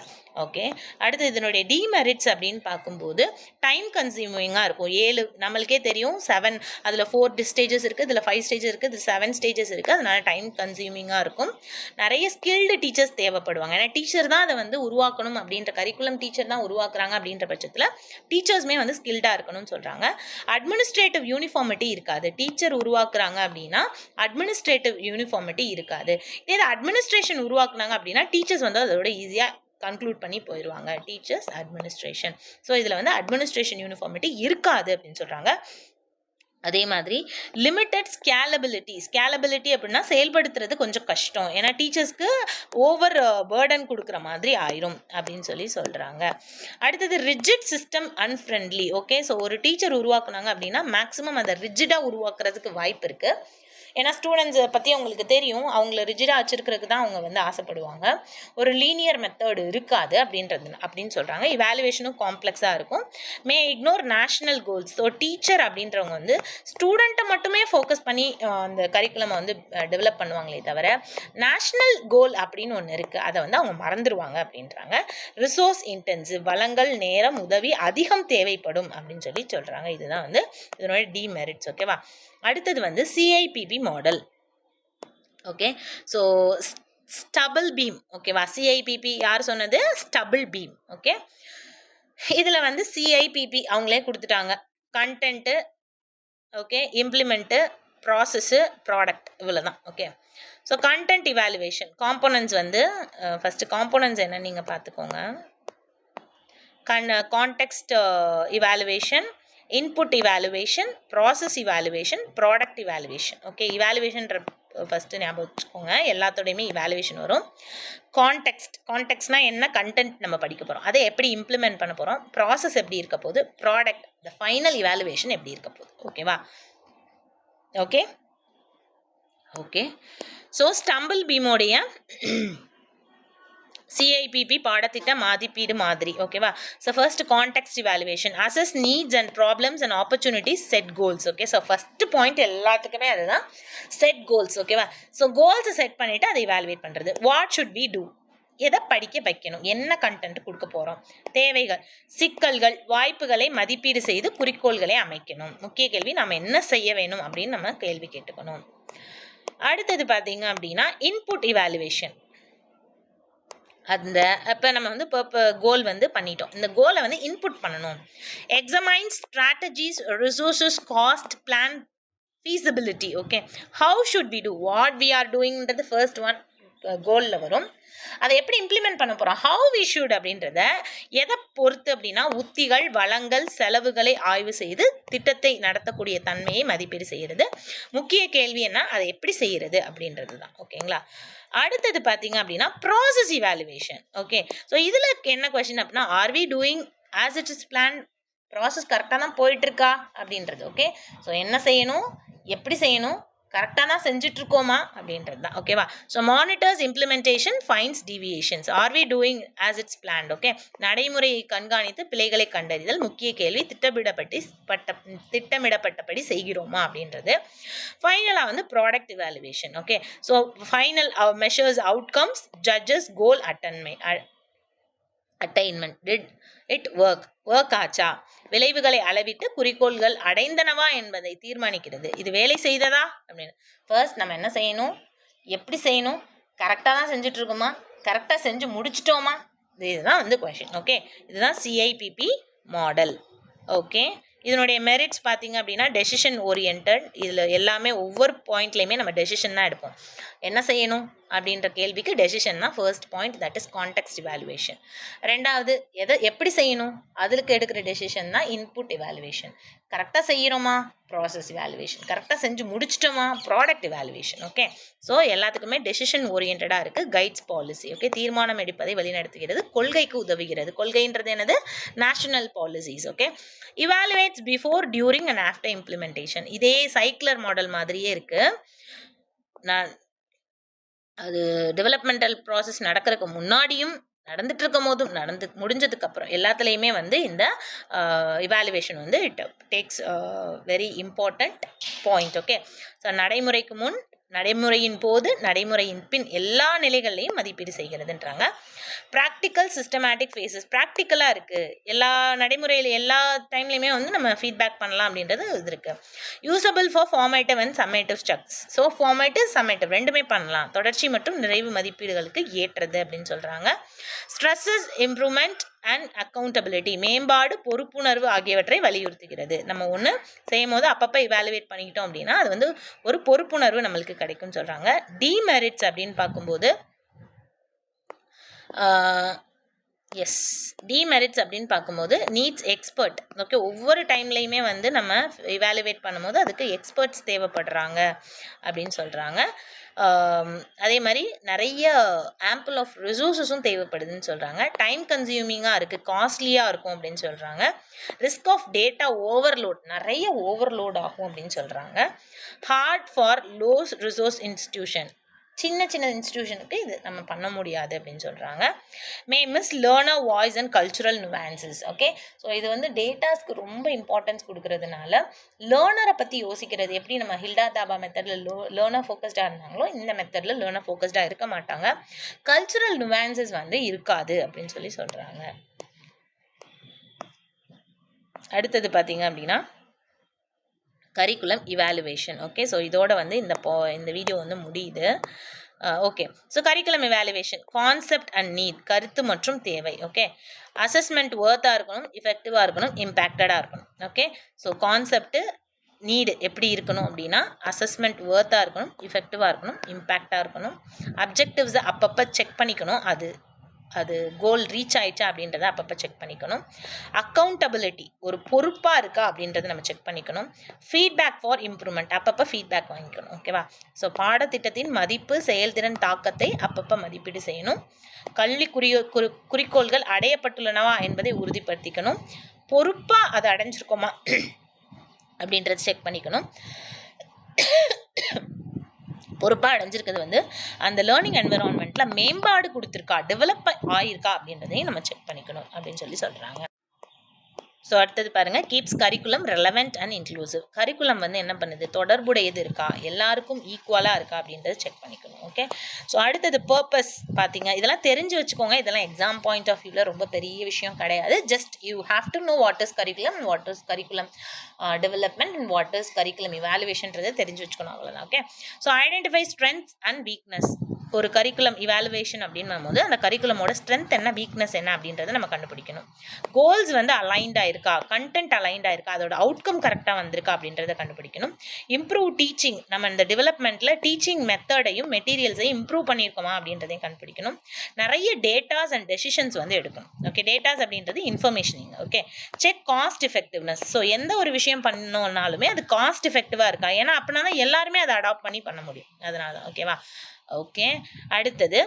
ஓகே, அடுத்து இதனுடைய டிமெரிட்ஸ் அப்படின்னு பார்க்கும்போது டைம் கன்சியூமிங்காக இருக்கும். 7 நம்மளுக்கே தெரியும், 7 அதில் 4 ஸ்டேஜஸ் இருக்குது, இதில் 5 ஸ்டேஜஸ் இருக்குது, இது 7 ஸ்டேஜஸ் இருக்குது. அதனால டைம் கன்சியூமிங்காக இருக்கும். நிறைய ஸ்கில்டு டீச்சர்ஸ் தேவைப்படுவாங்க. ஏன்னா டீச்சர் தான் அதை வந்து உருவாக்கணும் அப்படின்ற, கரிக்குலம் டீச்சர் தான் உருவாக்குறாங்க அப்படின்ற பட்சத்தில் டீச்சர்ஸுமே வந்து ஸ்கில்டாக இருக்கணும்னு சொல்கிறாங்க. அட்மினிஸ்ட்ரேட்டிவ் யூனிஃபார்மிட்டி இருக்காது. டீச்சர் உருவாக்குறாங்க அப்படின்னா அட்மினிஸ்ட்ரேட்டிவ் யூனிஃபார்மிட்டி இருக்காது. இதே அட்மினிஸ்ட்ரேஷன் உருவாக்குனாங்க அப்படின்னா டீச்சர்ஸ் வந்து அதோட ஈஸியாக கன்க்ளூட் பண்ணி போயிடுவாங்க. Teachers administration. ஸோ இதில் வந்து அட்மினிஸ்ட்ரேஷன் யூனிஃபார்மிட்டி இருக்காது அப்படின்னு சொல்கிறாங்க. அதே மாதிரி லிமிட்டட் ஸ்கேலபிலிட்டி அப்படின்னா செயல்படுத்துறது கொஞ்சம் கஷ்டம். ஏன்னா டீச்சர்ஸ்க்கு ஓவர் பேர்டன் கொடுக்குற மாதிரி ஆயிரும் அப்படின்னு சொல்கிறாங்க. அடுத்தது rigid system unfriendly. Okay, so ஒரு டீச்சர் உருவாக்குனாங்க அப்படின்னா மேக்ஸிமம் அதை ரிஜிடாக உருவாக்குறதுக்கு வாய்ப்பு இருக்குது. ஏன்னா ஸ்டூடெண்ட்ஸை பற்றி அவங்களுக்கு தெரியும், அவங்கள ரிஜிடாக வச்சுருக்கிறதுக்கு தான் அவங்க வந்து ஆசைப்படுவாங்க. ஒரு லீனியர் மெத்தடு இருக்காது அப்படின்னு சொல்கிறாங்க. இவாலுவேஷனும் காம்ப்ளெக்ஸாக இருக்கும். May ignore national goals. So teacher அப்படின்றவங்க வந்து ஸ்டூடெண்ட்டை மட்டுமே ஃபோக்கஸ் பண்ணி அந்த கரிக்குலமை வந்து டெவலப் பண்ணுவாங்களே தவிர நேஷ்னல் கோல் அப்படின்னு ஒன்று இருக்குது, அதை வந்து அவங்க மறந்துடுவாங்க அப்படின்றாங்க. ரிசோர்ஸ் இன்டென்சிவ், வளங்கள், நேரம், உதவி அதிகம் தேவைப்படும் அப்படின்னு சொல்கிறாங்க. இதுதான் வந்து இதனுடைய டிமெரிட்ஸ். ஓகேவா, அடுத்தது வந்து CIPP model. Okay, so Stufflebeam. ஓகேவா, சிஐபிபி யார் சொன்னது? Stubble beam. ஓகே, இதில் வந்து சிஐபிபி அவங்களே கொடுத்துட்டாங்க. Content, okay, implement, process, product, இவ்வளோ தான். Okay, so content evaluation components வந்து ஃபஸ்ட்டு காம்போனன்ட்ஸ் என்ன நீங்கள் பார்த்துக்கோங்க. Context evaluation, input evaluation, process evaluation, product evaluation. Okay, இவாலுவேஷன்ற ஃபஸ்ட்டு ஞாபகம் வச்சுக்கோங்க, எல்லாத்தோடையுமே இவாலுவேஷன் வரும். கான்டெக்ஸ்ட்னால் என்ன, கண்டென்ட் நம்ம படிக்க போகிறோம், அதை எப்படி இம்ப்ளிமெண்ட் பண்ண போகிறோம், ப்ராசஸ் எப்படி இருக்க போகுது, ப்ராடக்ட் த ஃபைனல் இவாலுவேஷன் எப்படி இருக்க போகுது. ஓகேவா, ஓகே ஓகே ஸோ ஸ்டம்பிள் பீமோடைய சிஐபிபி பாடத்திட்ட மதிப்பீடு மாதிரி. ஓகேவா, so first context evaluation, assess needs and problems and opportunities, set goals. Okay, so first point எல்லாத்துக்குமே அதுதான், செட் கோல்ஸ். ஓகேவா, ஸோ கோல்ஸை செட் பண்ணிவிட்டு அதை இவாலுவேட் பண்ணுறது. வாட் ஷுட் வி டூ, எதை படிக்க வைக்கணும், என்ன கண்டென்ட் கொடுக்க போகிறோம், தேவைகள், சிக்கல்கள், வாய்ப்புகளை மதிப்பீடு செய்து குறிக்கோள்களை அமைக்கணும். முக்கிய கேள்வி, நம்ம என்ன செய்ய வேணும் அப்படின்னு நம்ம கேள்வி கேட்டுக்கணும். அடுத்தது பார்த்தீங்க அப்படின்னா இன்புட் இவாலுவேஷன். அந்த இப்போ நம்ம வந்து இப்போ கோல் வந்து பண்ணிட்டோம், இந்த கோலை வந்து இன்புட் பண்ணணும். Examine strategies, resources, cost, plan, feasibility. Okay, how should we do, what we are doingன்றது ஃபர்ஸ்ட் ஒன் கோலில் வரும். அதை எப்படி இம்ப்ளிமெண்ட் பண்ண போகிறோம், how we should அப்படின்றத எதை பொறுத்து அப்படின்னா உத்திகள், வளங்கள், செலவுகளை ஆய்வு செய்து திட்டத்தை நடத்தக்கூடிய தன்மையை மதிப்பீடு செய்கிறது. முக்கிய கேள்வி என்ன, அதை எப்படி செய்கிறது அப்படின்றது தான். ஓகேங்களா, அடுத்தது பார்த்தீங்க அப்படின்னா ப்ராசஸ் இவாலுவேஷன். ஓகே, ஸோ இதில் என்ன கொஸ்டின் அப்படின்னா, are we doing as it is plan, process கரெக்டாக தான் போயிட்டுருக்கா அப்படின்றது. ஓகே, ஸோ என்ன செய்யணும், எப்படி செய்யணும், கரெக்டாக தான் செஞ்சிட்ருக்கோமா அப்படின்றது தான். ஓகேவா? So monitors implementation finds deviations. Are we doing as it's planned? Okay, நடைமுறையை கண்காணித்து பிழைகளை கண்டறிதல். முக்கிய கேள்வி, திட்டமிடப்பட்டபடி செய்கிறோமா அப்படின்றது. ஃபைனலாக வந்து product evaluation. Okay, so final measures outcomes, judges goal attainment. Did it work ஆச்சா? விளைவுகளை அளவிட்டு குறிக்கோள்கள் அடைந்தனவா என்பதை தீர்மானிக்கிறது. இது வேலை செய்ததா அப்படின்னு. ஃபர்ஸ்ட் நம்ம என்ன செய்யணும், எப்படி செய்யணும், கரெக்டாக தான் செஞ்சுட்டு இருக்கோமா, கரெக்டாக செஞ்சு முடிச்சிட்டோமா, இதுதான் வந்து கொஷின். ஓகே, இதுதான் CIPP மாடல். ஓகே, இதனுடைய மெரிட்ஸ் பார்த்தீங்க அப்படின்னா டெசிஷன் ஓரியன்ட். இதில் எல்லாமே ஒவ்வொரு பாயிண்ட்லேயுமே நம்ம டெசிஷன் தான் எடுப்போம். என்ன செய்யணும் அப்படின்ற கேள்விக்கு டெசிஷன் தான் first point, that is context evaluation. ரெண்டாவது எப்படி செய்யணும், அதுக்கு எடுக்கிற டெசிஷன் தான் இன்புட் இவாலுவேஷன். கரெக்டாக செய்கிறோமா, ப்ராசஸ் இவாலுவேஷன். கரெக்டாக செஞ்சு முடிச்சிட்டோமா, ப்ராடக்ட் இவாலுவேஷன். ஓகே, ஸோ எல்லாத்துக்குமே டெசிஷன் ஓரியன்டாக இருக்குது. Guides policy. ஓகே, தீர்மானம் எடுப்பதை வழிநடத்துகிறது, கொள்கைக்கு உதவுகிறது. கொள்கைன்றது என்னது, national policies. Okay, evaluates before, during and after implementation. இதே சைக்கிளர் மாடல் மாதிரியே இருக்குது. அது டெவலப்மெண்டல் ப்ராசஸ் நடக்கிறதுக்கு முன்னாடியும், நடந்துட்டு இருக்கும் போதும், முடிஞ்சதுக்கு அப்புறம் எல்லாத்துலேயுமே வந்து இந்த இவாலுவேஷன் வந்து it takes very important point. Okay, so நடைமுறைக்கு முன், நடைமுறையின் போது, நடைமுறையின் பின் எல்லா நிலைகள்லையும் மதிப்பீடு செய்கிறதுன்றாங்க. Practical systematic faces. ப்ராக்டிக்கலாக இருக்குது, எல்லா நடைமுறையில் எல்லா டைம்லையுமே வந்து நம்ம ஃபீட்பேக் பண்ணலாம் அப்படின்றது இது இருக்குது. Usable for formative and summative ஸ்ட்ரக்ஸ். ஸோ ஃபார்மேட்டிவ் சம்மேட்டிவ் ரெண்டுமே பண்ணலாம். தொடர்ச்சி மற்றும் நிறைவு மதிப்பீடுகளுக்கு ஏற்றது அப்படின்னு சொல்கிறாங்க. Stresses improvement and accountability. மேம்பாடு, பொறுப்புணர்வு ஆகியவற்றை வலியுறுத்துகிறது. நம்ம ஒன்று செய்யும் போது அப்பப்போ இவாலுவேட் பண்ணிக்கிட்டோம் அப்படின்னா அது வந்து ஒரு பொறுப்புணர்வு நம்மளுக்கு கிடைக்கும்னு சொல்கிறாங்க. டிமெரிட்ஸ் அப்படின்னு பார்க்கும்போது டிமெரிட்ஸ் அப்படின்னு பார்க்கும்போது நீட்ஸ் எக்ஸ்பர்ட். ஓகே, ஒவ்வொரு டைம்லையுமே வந்து நம்ம இவாலுவேட் பண்ணும்போது அதுக்கு எக்ஸ்பர்ட்ஸ் தேவைப்படுறாங்க அப்படின்னு சொல்கிறாங்க. அதே மாதிரி நிறைய ஆம்பிள் ஆஃப் ரிசோர்ஸஸும் தேவைப்படுதுன்னு சொல்கிறாங்க. டைம் கன்சியூமிங்காக இருக்குது, காஸ்ட்லியாக இருக்கும் அப்படின்னு சொல்கிறாங்க. ரிஸ்க் ஆஃப் டேட்டா ஓவர்லோட், நிறைய ஓவர்லோட் ஆகும் அப்படின்னு சொல்கிறாங்க. Hard for low resource institution, சின்ன சின்ன இன்ஸ்டிடியூஷனுக்கு இது நம்ம பண்ண முடியாது அப்படின்னு சொல்கிறாங்க. Miss learner voice and cultural nuances. Okay, so இது வந்து டேட்டாஸ்க்கு ரொம்ப இம்பார்ட்டன்ஸ் கொடுக்கறதுனால லேர்னரை பற்றி யோசிக்கிறது. எப்படி நம்ம ஹில்டா தாபா மெத்தடில் லேர்னர் ஃபோக்கஸ்டாக இருந்தாங்களோ இந்த மெத்தடில் லேர்னர் ஃபோக்கஸ்டாக இருக்க மாட்டாங்க. கல்ச்சுரல் நுவான்சஸ் வந்து இருக்காது அப்படின்னு சொல்கிறாங்க. அடுத்தது பார்த்தீங்க அப்படின்னா கரிக்குலம் இவாலுவேஷன். ஓகே, ஸோ இதோட வந்து இந்த வீடியோ வந்து முடியுது. Okay, so curriculum evaluation, concept and need, கருத்து மற்றும் தேவை. ஓகே, அசஸ்மெண்ட் ஒர்த்தாக இருக்கணும், இஃபெக்டிவாக இருக்கணும், இம்பேக்டடாக இருக்கணும். ஓகே, ஸோ கான்செப்ட்டு, நீடு எப்படி இருக்கணும் அப்படின்னா அசஸ்மெண்ட் ஒர்த்தாக இருக்கணும், இஃபெக்டிவாக இருக்கணும், இம்பேக்டாக இருக்கணும். அப்ஜெக்டிவ்ஸை அப்பப்போ செக் பண்ணிக்கணும், அது கோல் ரீச் ஆயிடுச்சா அப்படின்றத அப்பப்போ செக் பண்ணிக்கணும். அக்கௌண்டபிலிட்டி, ஒரு பொறுப்பாக இருக்கா அப்படின்றத நம்ம செக் பண்ணிக்கணும். ஃபீட்பேக் ஃபார் இம்ப்ரூவ்மெண்ட், அப்பப்போ ஃபீட்பேக் வாங்கிக்கணும். ஓகேவா? ஸோ பாடத்திட்டத்தின் மதிப்பு, செயல்திறன், தாக்கத்தை அப்பப்போ மதிப்பீடு செய்யணும். கல்வி குறிக்கோள்கள் அடையப்பட்டுள்ளனவா என்பதை உறுதிப்படுத்திக்கணும். பொறுப்பாக அதை அடைஞ்சிருக்கோமா அப்படின்றத செக் பண்ணிக்கணும். பொறுப்பாக அடைஞ்சிருக்கிறது வந்து அந்த லேர்னிங் என்விரான்மெண்ட்டில் மேம்பாடு கொடுத்துருக்கா, டெவலப் ஆகியிருக்கா அப்படின்றதையும் நம்ம செக் பண்ணிக்கணும் அப்படின்னு சொல்கிறாங்க. ஸோ அடுத்தது பாருங்கள், keeps curriculum relevant and inclusive. Curriculum வந்து என்ன பண்ணுது, தொடர்புடையது இருக்கா, எல்லாருக்கும் ஈக்குவலாக இருக்கா அப்படின்றத செக் பண்ணிக்கணும். ஓகே, ஸோ அடுத்தது பர்பஸ் பார்த்தீங்க, இதெல்லாம் தெரிஞ்சு வச்சுக்கோங்க. இதெல்லாம் எக்ஸாம் பாயிண்ட் ஆஃப் வியூவில் ரொம்ப பெரிய விஷயம் கிடையாது. Just you have to know what is curriculum, what is curriculum development and what is curriculum இவாலுவேஷன்றதை தெரிஞ்சு வச்சுக்கணும், அவ்வளோதான். Okay, so identify strengths and weakness. ஒரு கரிக்குலம் இவாலுவேஷன் அப்படின்னு போது அந்த கரிக்குலமோட ஸ்ட்ரென்த் என்ன, வீக்னஸ் என்ன அப்படின்றத நம்ம கண்டுபிடிக்கணும். கோல்ஸ் வந்து அலைன்டாக இருக்கா, கண்டென்ட் அலைன்டாக இருக்கா, அதோட அவுட்கம் கரெக்டாக வந்திருக்கா அப்படின்றத கண்டுபிடிக்கணும். இம்ப்ரூவ் டீச்சிங், நம்ம இந்த டெவலப்மெண்ட்டில் டீச்சிங் மெத்தடையும் மெட்டீரியல்ஸையும் இம்ப்ரூவ் பண்ணியிருக்கோமா அப்படின்றதையும் கண்டுபிடிக்கணும். நிறைய டேட்டாஸ் அண்ட் டெசிஷன்ஸ் வந்து எடுக்கணும். ஓகே, டேட்டாஸ் அப்படின்றது இன்ஃபர்மேஷனிங். Okay, check cost effectiveness. So எந்த ஒரு விஷயம் பண்ணணும்னாலுமே அது காஸ்ட் எஃபெக்டிவாக இருக்கா, ஏன்னா அப்படின்னா தான் எல்லாருமே அதை அடாப்ட் பண்ணி பண்ண முடியும், அதனால தான். ஓகேவா? ஓகே, அடுத்தது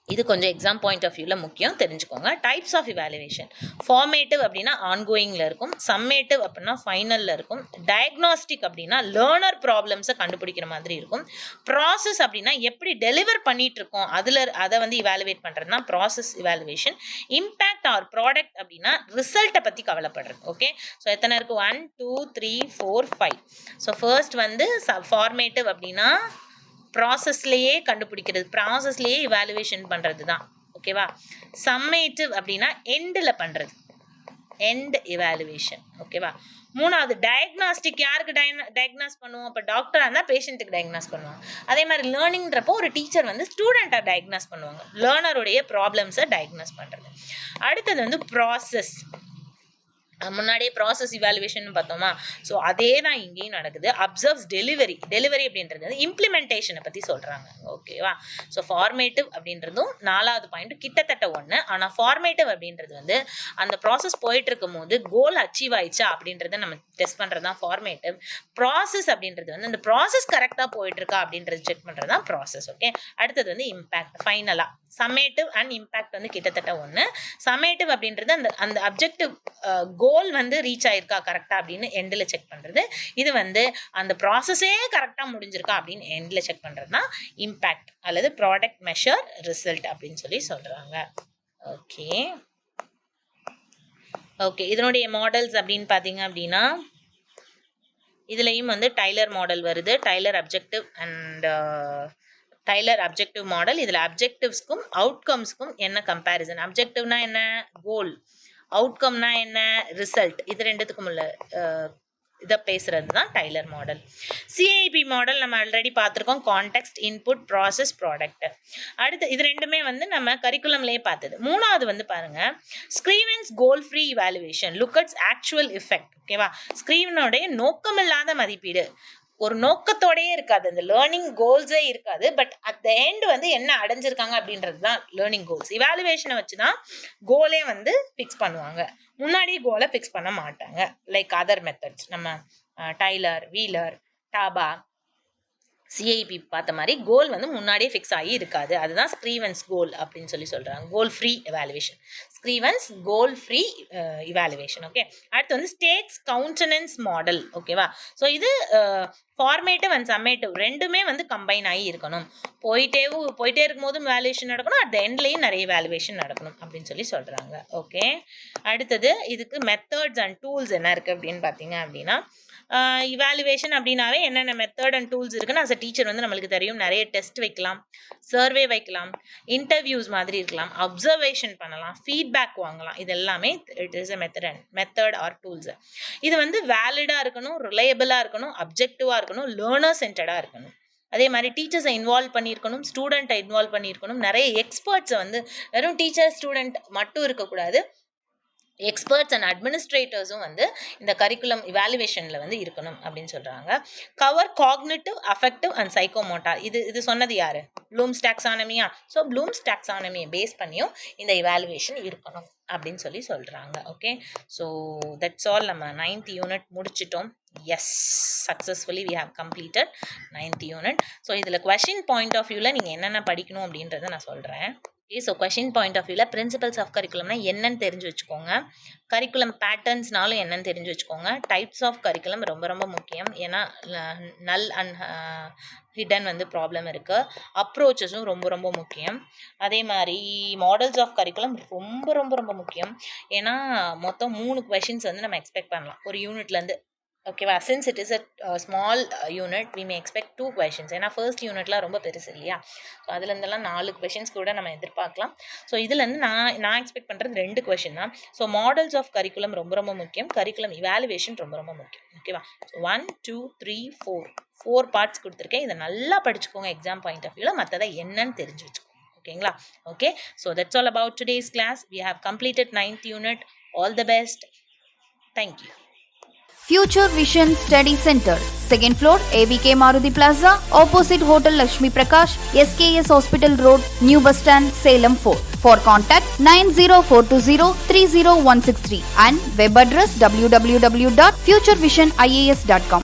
இது கொஞ்சம் எக்ஸாம் பாயிண்ட் ஆஃப் வியூவில் முக்கியம், தெரிஞ்சுக்கோங்க. Types of evaluation. ஃபார்மேட்டிவ் அப்படின்னா ஆன்கோயிங்கில் இருக்கும், சம்மேட்டிவ் அப்படின்னா ஃபைனலில் இருக்கும், டயக்னாஸ்டிக் அப்படின்னா லேர்னர் ப்ராப்ளம்ஸை கண்டுபிடிக்கிற மாதிரி இருக்கும், ப்ராசஸ் அப்படின்னா எப்படி டெலிவர் பண்ணிட்டு இருக்கோம் அதை வந்து இவாலுவேட் பண்ணுறது தான் process evaluation. Impact or product அப்படின்னா ரிசல்ட்டை பற்றி கவலைப்படுறது. ஓகே, ஸோ எத்தனை இருக்குது? 1 2 3 4 5. ஸோ ஃபர்ஸ்ட் வந்து ஃபார்மேட்டிவ் அப்படின்னா ப்ராசஸ்லேயே கண்டுபிடிக்கிறது, ப்ராசஸ்லேயே இவாலுவேஷன் பண்ணுறது தான். ஓகேவா? சம்மேட்டிவ் அப்படின்னா எண்டில் பண்ணுறது, எண்ட் இவாலுவேஷன். ஓகேவா? மூணாவது டயக்னாஸ்டிக். யாருக்கு டயக்னாஸ் பண்ணுவோம்? இப்போ டாக்டராக இருந்தால் பேஷண்ட்டுக்கு டயக்னாஸ் பண்ணுவாங்க. அதே மாதிரி லேர்னிங்கிறப்போ ஒரு டீச்சர் வந்து ஸ்டூடெண்ட்டாக டயக்னாஸ் பண்ணுவாங்க, லேர்னருடைய ப்ராப்ளம்ஸை டயக்னாஸ் பண்ணுறது. அடுத்தது வந்து ப்ராசஸ். முன்னாடியே ப்ராசஸ் இவாலுவேஷன் பார்த்தோமா? ஸோ அதே தான் இங்கேயும் நடக்குது. Absorbs delivery. டெலிவரி அப்படின்றது வந்து இம்ப்ளிமெண்டேஷனை பற்றி சொல்கிறாங்க. ஓகேவா? ஸோ ஃபார்மேட்டிவ் அப்படின்றதும் 4வது பாயிண்ட் கிட்டத்தட்ட ஒன்று. ஆனால் ஃபார்மேட்டிவ் அப்படின்றது வந்து அந்த ப்ராசஸ் போயிட்டு இருக்கும் போது கோல் அச்சீவ் ஆயிடுச்சா அப்படின்றத நம்ம டெஸ்ட் பண்ணுறது தான் ஃபார்மேட்டிவ். ப்ராசஸ் அப்படின்றது வந்து அந்த ப்ராசஸ் கரெக்டாக போயிட்டு இருக்கா அப்படின்றது செக் பண்ணுறது தான் ப்ராசஸ். ஓகே, அடுத்தது வந்து இம்பேக்ட். ஃபைனலாக சம்மேட்டிவ் அண்ட் இம்பேக்ட் வந்து கிட்டத்தட்ட ஒன்று. சம்மேட்டிவ் அப்படின்றது அந்த அப்ஜெக்டிவ் கோல் வந்து ரீச் ஆயிருக்கா கரெக்டா அப்படின்னு எண்டில் செக் பண்றது. இது வந்து அந்த ப்ராசஸே கரெக்டா முடிஞ்சிருக்கா அப்படின்னு எண்டில் செக் பண்றது தான் இம்பேக்ட் அல்லது ப்ராடக்ட் மெஷர் ரிசல்ட் அப்படின்னு சொல்லி சொல்றாங்க. ஓகே ஓகே இதனுடைய மாடல்ஸ் அப்படின்னு பார்த்தீங்க அப்படின்னா இதுலயும் வந்து டைலர் மாடல் வருது. Tyler objective and Tyler objective model. இதில் அப்ஜெக்டிவ்ஸ்க்கும் அவுட்கம்ஸ்க்கும் என்ன கம்பேரிசன்? அப்ஜெக்டிவ்னா என்ன? கோல். அவுட்கம்னா என்ன? ரிசல்ட். இது ரெண்டுத்துக்கும் உள்ள இதை பேசுறது தான் டைலர் மாடல். சிஐபி மாடல் நம்ம ஆல்ரெடி பார்த்துருக்கோம். Context, input, process, product. அடுத்து இது ரெண்டுமே வந்து நம்ம கரிக்குலம்லேயே பார்த்தது. மூணாவது வந்து பாருங்க, Scriven's goal free evaluation look at actual effect. ஓகேவா? ஸ்க்ரீவனுடைய நோக்கமில்லாத மதிப்பீடு. ஒரு நோக்கத்தோடயே இருக்காது, அந்த லேர்னிங் கோல்ஸே இருக்காது. பட் அட் த எண்ட் வந்து என்ன அடைஞ்சிருக்காங்க அப்படின்றது தான் லேர்னிங் கோல்ஸ். இவாலுவேஷனை வச்சு தான் கோலே வந்து ஃபிக்ஸ் பண்ணுவாங்க, முன்னாடியே கோலை ஃபிக்ஸ் பண்ண மாட்டாங்க. லைக் அதர் மெத்தட்ஸ் நம்ம டைலர், வீலர், டாபா, சிஐபி பார்த்த மாதிரி கோல் வந்து முன்னாடியே ஃபிக்ஸ் ஆகி இருக்காது. அதுதான் ஸ்க்ரீவன்ஸ் கோல் அப்படின்னு சொல்லி சொல்கிறாங்க. கோல் free evaluation, Scrivens goal free evaluation. Okay, அடுத்து வந்து ஸ்டேட்ஸ் கவுண்டனன்ஸ் மாடல். ஓகேவா? ஸோ இது ஃபார்மேட்டிவ் அண்ட் சம்மேட்டிவ் ரெண்டுமே வந்து கம்பைன் ஆகி இருக்கணும். போயிட்டே இருக்கும் போதும் வேல்யூவேஷன் நடக்கணும், அட் த எண்ட்லேயும் நிறைய வேல்யூவேஷன் நடக்கணும் அப்படின்னு சொல்லி சொல்கிறாங்க. ஓகே, அடுத்தது இதுக்கு மெத்தட்ஸ் அண்ட் டூல்ஸ் என்ன இருக்குது அப்படின்னு பார்த்தீங்க அப்படின்னா, இவாலுவேஷன் அப்படின்னாவே என்னென்ன மெத்தட் அண்ட் டூல்ஸ் இருக்குன்னு அஸ் அ டீச்சர் வந்து நம்மளுக்கு தெரியும். நிறைய டெஸ்ட் வைக்கலாம், சர்வே வைக்கலாம், இன்டர்வியூஸ் மாதிரி இருக்கலாம், அப்சர்வேஷன் பண்ணலாம், ஃபீட்பேக் வாங்கலாம். இது எல்லாமே it is a method R tools. இது வந்து வேலிடாக இருக்கணும், ரிலையபிளாக இருக்கணும், அப்ஜெக்டிவாக இருக்கணும், லேர்னர் சென்டர்டாக இருக்கணும். அதே மாதிரி டீச்சர்ஸை இன்வால்வ் பண்ணியிருக்கணும், ஸ்டூடெண்ட்டை இன்வால்வ் பண்ணியிருக்கணும். நிறைய எக்ஸ்பர்ட்ஸை வந்து வெறும் டீச்சர் ஸ்டூடெண்ட் மட்டும் இருக்கக்கூடாது, எக்ஸ்பர்ட்ஸ் அண்ட் அட்மினிஸ்ட்ரேட்டர்ஸும் வந்து இந்த கரிக்குலம் இவாலுவேஷனில் வந்து இருக்கணும் அப்படின்னு சொல்கிறாங்க. Cover cognitive, affective and psychomotor. இது சொன்னது யார்? ப்ளூம்ஸ் டாக்ஸானமியா? ஸோ ப்ளூம்ஸ் டாக்ஸானமியை பேஸ் பண்ணியும் இந்த இவாலுவேஷன் இருக்கணும் அப்படின்னு சொல்லி சொல்கிறாங்க. Okay, so that's all. நம்ம 9th யூனிட் முடிச்சிட்டோம். Yes, successfully we have completed 9th unit. So இதில் கொஷின் பாயிண்ட் ஆஃப் வியூவில் நீங்கள் என்னென்ன படிக்கணும் அப்படின்றத நான் சொல்கிறேன். ஸோ கொஷின் பாயிண்ட் ஆஃப் வியூவில் பிரின்சிபல்ஸ் ஆஃப் கரிக்குலம்னா என்னன்னு தெரிஞ்சு வச்சுக்கோங்க, கரிக்குலம் பேட்டர்ன்ஸ்னாலும் என்னன்னு தெரிஞ்சு வச்சுக்கோங்க, டைப்ஸ் ஆஃப் கரிக்குலம் ரொம்ப ரொம்ப முக்கியம். ஏன்னா நல் அண்ட் ஹிடன் வந்து ப்ராப்ளம் இருக்குது, அப்ரோச்சஸும் ரொம்ப ரொம்ப முக்கியம். அதே மாதிரி மாடல்ஸ் ஆஃப் கரிக்குலம் ரொம்ப ரொம்ப ரொம்ப முக்கியம். ஏன்னா மொத்தம் 3 கொஷின்ஸ் வந்து நம்ம எக்ஸ்பெக்ட் பண்ணலாம் ஒரு யூனிட்லேருந்து. ஓகேவா? Since it is a small unit we may expect 2 questions. ஏன்னா ஃபர்ஸ்ட் யூனிட்லாம் ரொம்ப பெருசு இல்லையா? ஸோ அதுலேருந்தெல்லாம் 4 கொஷின்ஸ் கூட நம்ம எதிர்பார்க்கலாம். ஸோ இதுலேருந்து நான் எக்ஸ்பெக்ட் பண்ணுறது 2 கொஷின் தான். ஸோ மாடல்ஸ் ஆஃப் கரிக்குலம் ரொம்ப ரொம்ப முக்கியம், கரிக்குலம் இவாலுவேஷன் ரொம்ப ரொம்ப முக்கியம். ஓகேவா? ஸோ 1 2 3 4 பார்ட்ஸ் கொடுத்துருக்கேன். இதை நல்லா படிச்சுக்கோங்க எக்ஸாம் பாயிண்ட் ஆஃப் வியூவில், மற்றதை என்னன்னு தெரிஞ்சு வச்சுக்கோங்க. ஓகேங்களா? Okay, so that's all about today's class. We have completed 9th unit. All the best. Thank you. Future Vision Study Center, 2nd floor, AVK Maruti Plaza, opposite Hotel Lakshmi Prakash, SKS Hospital Road, New Bus Stand, Salem 4. For contact 90420 30163 and web address www.futurevision.ias.com.